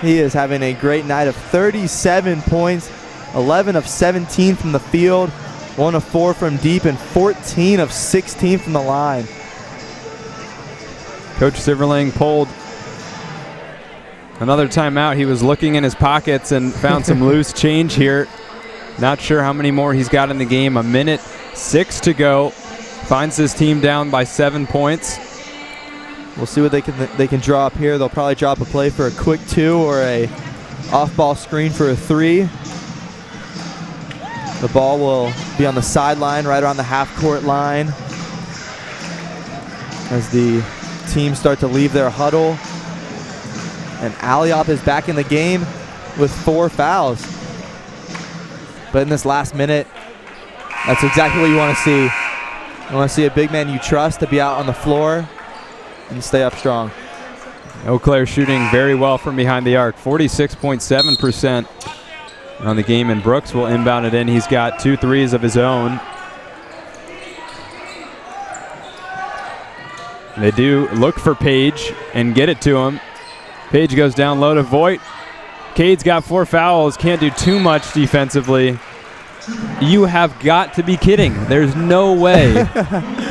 He is having a great night of 37 points, 11 of 17 from the field, 1 of 4 from deep, and 14 of 16 from the line. Coach Silverling pulled another timeout. He was looking in his pockets and found some loose change here. Not sure how many more he's got in the game. 1:06 to go. Finds his team down by 7 points. We'll see what they can draw up here. They'll probably drop a play for a quick 2 or a off-ball screen for a 3. The ball will be on the sideline, right around the half-court line, as the teams start to leave their huddle. And Aliop is back in the game with 4 fouls. But in this last minute, that's exactly what you want to see. You want to see a big man you trust to be out on the floor and stay up strong. Eau Claire shooting very well from behind the arc, 46.7% on the game, and Brooks will inbound it in. He's got 2 threes of his own. They do look for Page and get it to him. Page goes down low to Voigt. Cade's got 4 fouls, can't do too much defensively. You have got to be kidding. There's no way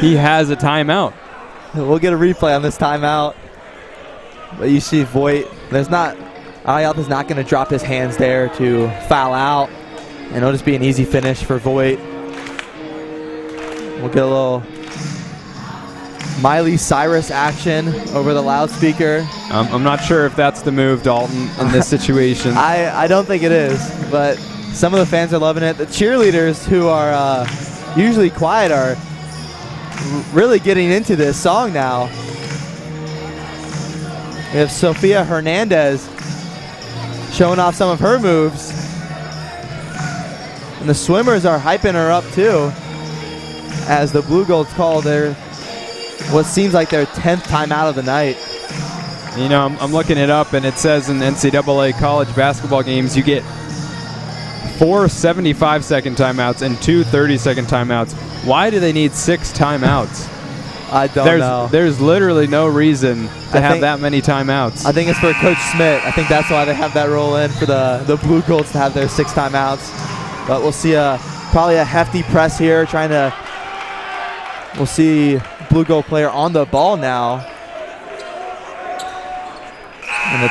he has a timeout. We'll get a replay on this timeout. But you see Voigt, Aliop is not going to drop his hands there to foul out. And it'll just be an easy finish for Voigt. We'll get a little Miley Cyrus action over the loudspeaker. I'm not sure if that's the move, Dalton, in this situation. I don't think it is, but some of the fans are loving it. The cheerleaders, who are usually quiet, are really getting into this song now. We have Sofia Hernandez showing off some of her moves. And the swimmers are hyping her up too, as the Blue Golds call what seems like their 10th timeout of the night. You know, I'm looking it up, and it says in NCAA college basketball games you get 4 75-second timeouts and 2 30-second timeouts. Why do they need 6 timeouts? I don't know. There's literally no reason to have that many timeouts. I think it's for Coach Smith. I think that's why they have that roll in for the Blue Golds to have their 6 timeouts. But we'll see probably a hefty press here, we'll see Blue Gold player on the ball now. And a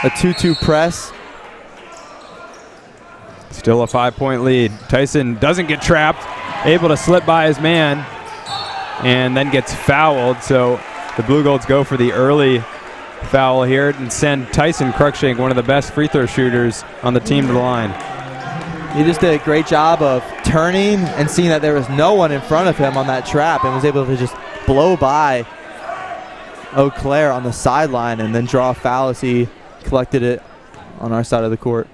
2-2 press. Still a 5-point lead. Tyson doesn't get trapped, able to slip by his man, and then gets fouled. So the Blue Golds go for the early foul here and send Tyson Cruikshank, one of the best free throw shooters on the team, to the line. He just did a great job of turning and seeing that there was no one in front of him on that trap, and was able to just blow by Eau Claire on the sideline and then draw a foul as he collected it on our side of the court.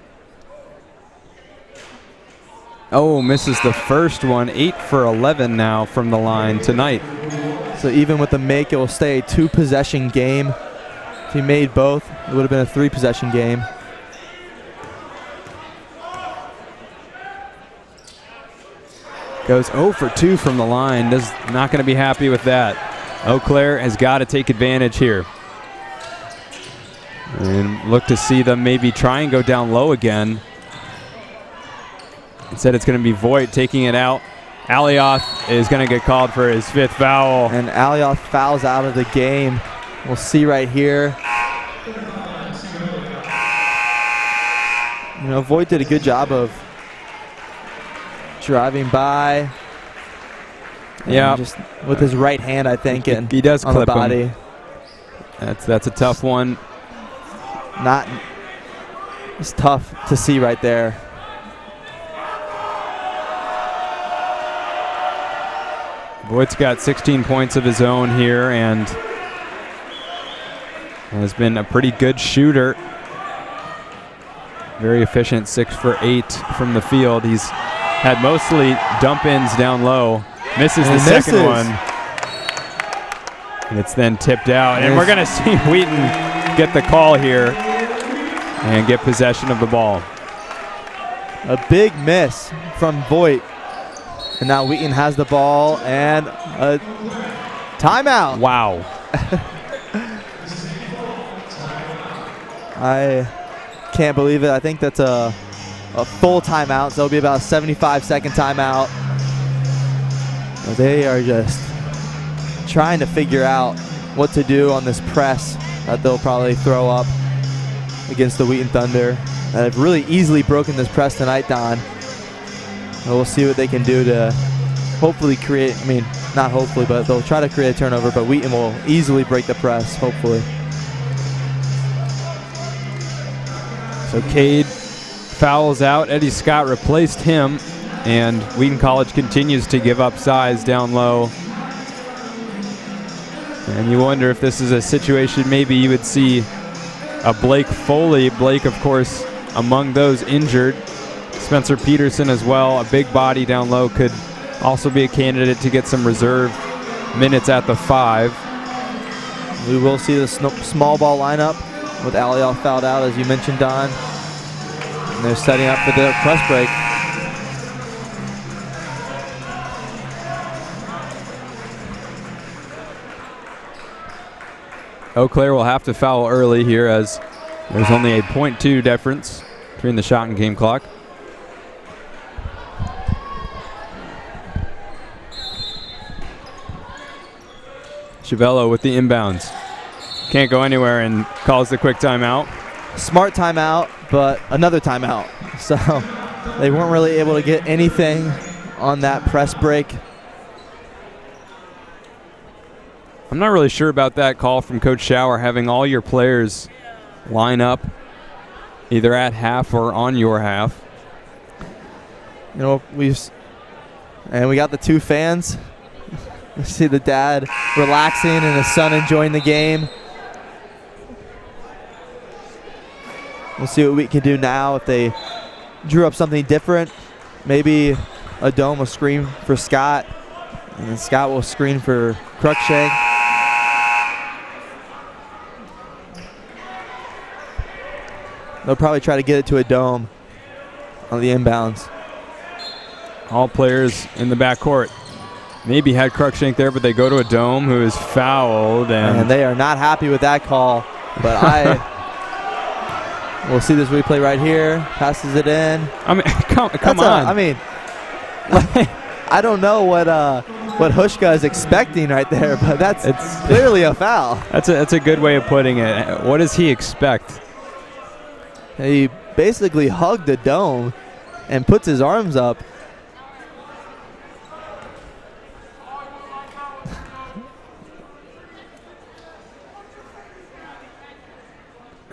Oh, misses the first one. 8 for 11 now from the line tonight. So even with the make, it will stay a 2-possession game. If he made both, it would have been a 3-possession game. Goes 0 for 2 from the line. Not going to be happy with that. Eau Claire has got to take advantage here. And look to see them maybe try and go down low again. Instead, it's going to be Voigt taking it out. Alioth is going to get called for his 5th foul. And Alioth fouls out of the game. We'll see right here. You know, Voigt did a good job of driving by. Yeah, just with his right hand, I think, and he does on clip the body. him. That's a tough one. It's tough to see right there. Voigt's got 16 points of his own here and has been a pretty good shooter. Very efficient, 6 for 8 from the field. He's had mostly dump-ins down low. Misses the second one. And it's then tipped out. And we're going to see Wheaton get the call here and get possession of the ball. A big miss from Voigt. And now Wheaton has the ball and a timeout. Wow. I can't believe it. I think that's a full timeout, so it'll be about a 75-second timeout. They are just trying to figure out what to do on this press that they'll probably throw up against the Wheaton Thunder that have really easily broken this press tonight, Don. And we'll see what they can do to hopefully create, I mean, not hopefully, but they'll try to create a turnover, but Wheaton will easily break the press, hopefully. So Cade fouls out. Eddie Scott replaced him, and Wheaton College continues to give up size down low. And you wonder if this is a situation maybe you would see a Blake Foley. Blake, of course, among those injured. Spencer Peterson as well, a big body down low, could also be a candidate to get some reserve minutes at the 5. We will see the small ball lineup with Alioth fouled out, as you mentioned, Don. And they're setting up for the press break. Eau Claire will have to foul early here as there's only a .2 difference between the shot and game clock. Chiavello with the inbounds. Can't go anywhere and calls the quick timeout. Smart timeout, but another timeout. So they weren't really able to get anything on that press break. I'm not really sure about that call from Coach Schauer, having all your players line up either at half or on your half. You know, we got the 2 fans. You see the dad relaxing and his son enjoying the game. We'll see what we can do now if they drew up something different. Maybe a dome will screen for Scott, and then Scott will screen for Cruikshank. They'll probably try to get it to a dome on the inbounds. All players in the backcourt. Maybe had Cruikshank there, but they go to a dome who is fouled. And they are not happy with that call. But we'll see this replay right here. Passes it in. I mean, come on. I mean, I don't know what Hushka is expecting right there, but it's clearly a foul. That's a good way of putting it. What does he expect? He basically hugged the dome and puts his arms up.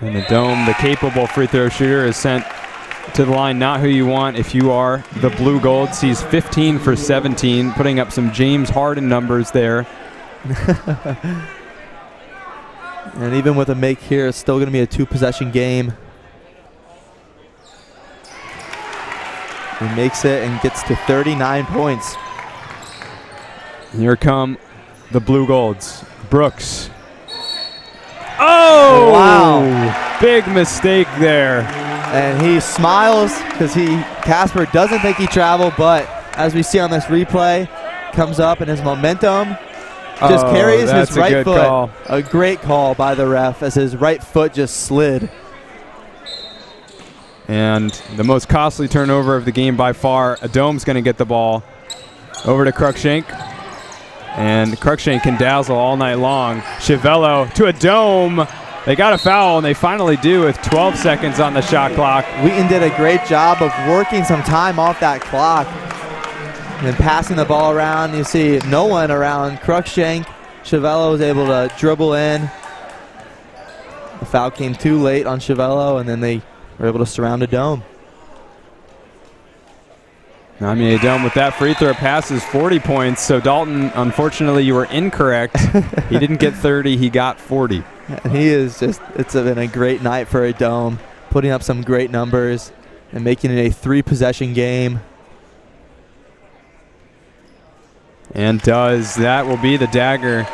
And the dome, the capable free throw shooter, is sent to the line. Not who you want if you are the blue gold. Sees 15 for 17, putting up some James Harden numbers there. And even with a make here, it's still going to be a 2-possession game. He makes it and gets to 39 points. Here come the Blue Golds. Brooks. Oh! Wow. Big mistake there. And he smiles because Casper doesn't think he traveled, but as we see on this replay, comes up and his momentum just carries his right foot. Call. A great call by the ref as his right foot just slid. And the most costly turnover of the game by far. Adome's going to get the ball over to Cruikshank. And Cruikshank can dazzle all night long. Chiavello to Adome. They got a foul, and they finally do with 12 seconds on the shot clock. Wheaton did a great job of working some time off that clock and then passing the ball around. You see no one around Cruikshank. Chiavello was able to dribble in. The foul came too late on Chiavello, and then they were able to surround Adome. Adome with that free throw passes 40 points. So Dalton, unfortunately, you were incorrect. He didn't get 30, he got 40. And he is just, it's been a great night for Adome, putting up some great numbers and making it a 3-possession game. And that will be the dagger.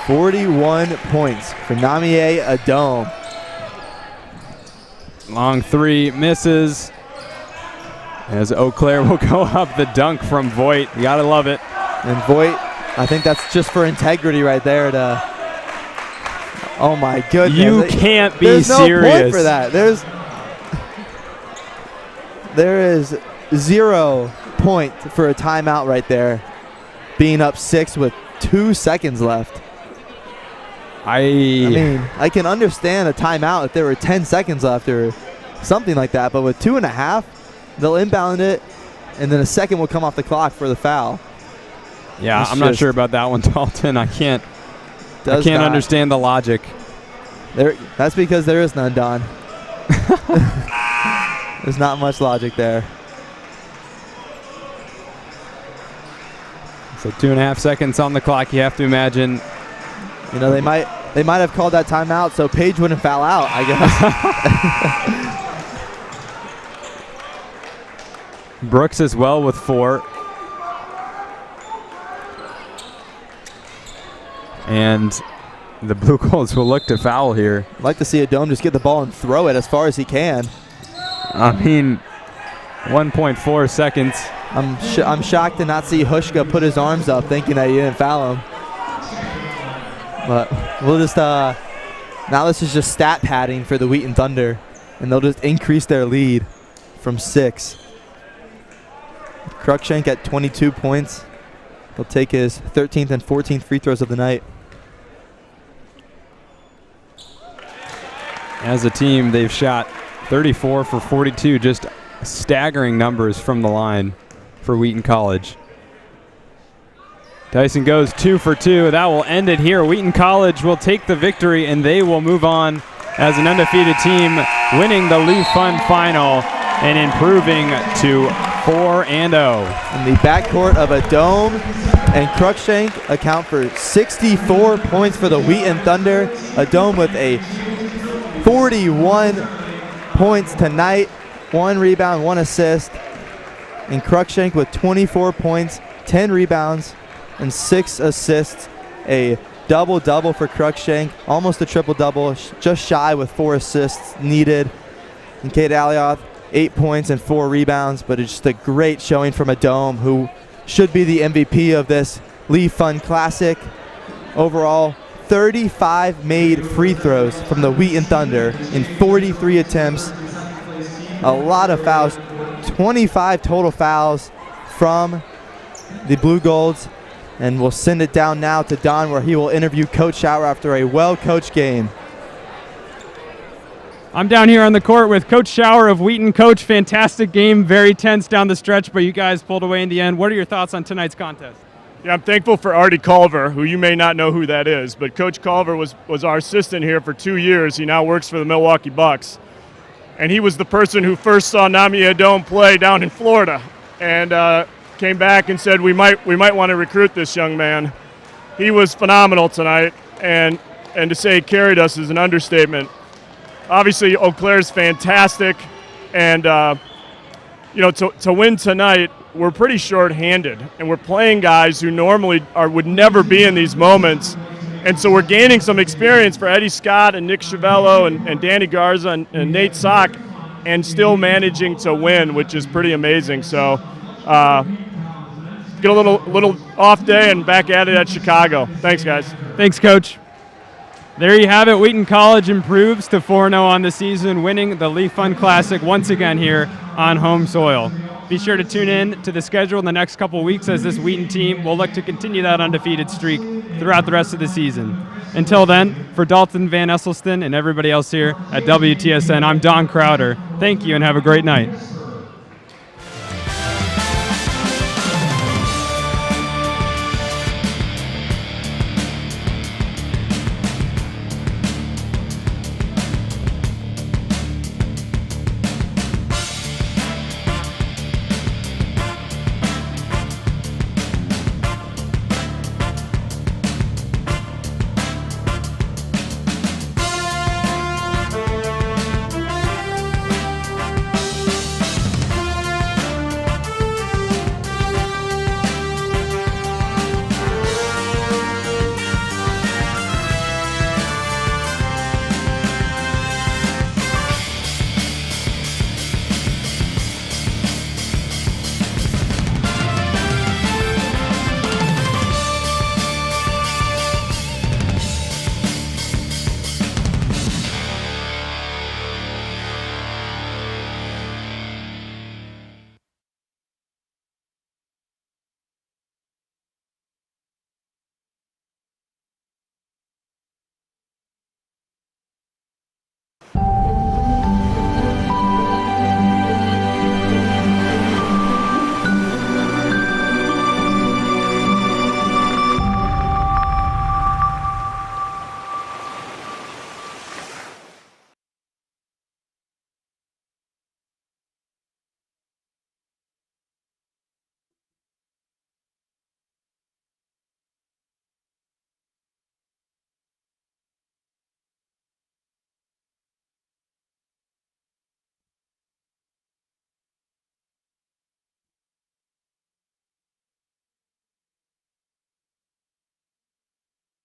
41 points for Namie Adome. Long three misses. As Eau Claire will go up the dunk from Voigt. You gotta love it. And Voigt, I think that's just for integrity right there to, oh my goodness. You can't be There's serious. There's no point for that. There is 0 point for a timeout right there. Being up 6 with 2 seconds left. I mean, I can understand a timeout if there were 10 seconds left or something like that, but with 2.5, they'll inbound it, and then a second will come off the clock for the foul. Yeah, I'm not sure about that one, Dalton. I can't understand the logic. That's because there is none, Don. There's not much logic there. So 2.5 seconds on the clock. You have to imagine. You know, they might have called that timeout so Paige wouldn't foul out, I guess. Brooks as well with 4. And the Blue Golds will look to foul here. I'd like to see Adome just get the ball and throw it as far as he can. I mean, 1.4 seconds. I'm shocked to not see Hushka put his arms up thinking that he didn't foul him. But we'll just, now this is just stat padding for the Wheaton Thunder, and they'll just increase their lead from 6. Cruikshank at 22 points. He'll take his 13th and 14th free throws of the night. As a team, they've shot 34 for 42, just staggering numbers from the line for Wheaton College. Tyson goes 2 for 2. That will end it here. Wheaton College will take the victory, and they will move on as an undefeated team, winning the Lee Fund final and improving to 4-0. In the backcourt of Adome and Cruikshank account for 64 points for the Wheaton Thunder. Adome with a 41 points tonight, 1 rebound, 1 assist. And Cruikshank with 24 points, 10 rebounds, and 6 assists. A double-double for Cruikshank, almost a triple-double, just shy with 4 assists needed. And Kate Alioth, 8 points and 4 rebounds, but it's just a great showing from Adome, who should be the MVP of this Lee Fund Classic. Overall, 35 made free throws from the Wheaton Thunder in 43 attempts. A lot of fouls, 25 total fouls from the Blue Golds. And we'll send it down now to Don, where he will interview Coach Schauer after a well-coached game. I'm down here on the court with Coach Schauer of Wheaton. Coach, fantastic game, very tense down the stretch, but you guys pulled away in the end. What are your thoughts on tonight's contest? Yeah, I'm thankful for Artie Culver, who you may not know who that is, but Coach Culver was our assistant here for 2 years. He now works for the Milwaukee Bucks. And he was the person who first saw Namie Adome play down in Florida and came back and said, we might want to recruit this young man. He was phenomenal tonight, and to say he carried us is an understatement. Obviously, Eau Claire's fantastic, and to win tonight, we're pretty short-handed, and we're playing guys who normally would never be in these moments. And so we're gaining some experience for Eddie Scott and Nick Chiavello and Danny Garza and Nate Sock, and still managing to win, which is pretty amazing. So get a little off day and back at it at Chicago. Thanks, guys. Thanks, Coach. There you have it. Wheaton College improves to 4-0 on the season, winning the Leaf Fund Classic once again here on home soil. Be sure to tune in to the schedule in the next couple weeks as this Wheaton team will look to continue that undefeated streak throughout the rest of the season. Until then, for Dalton Van Esselston and everybody else here at WTSN, I'm Don Crowder. Thank you and have a great night.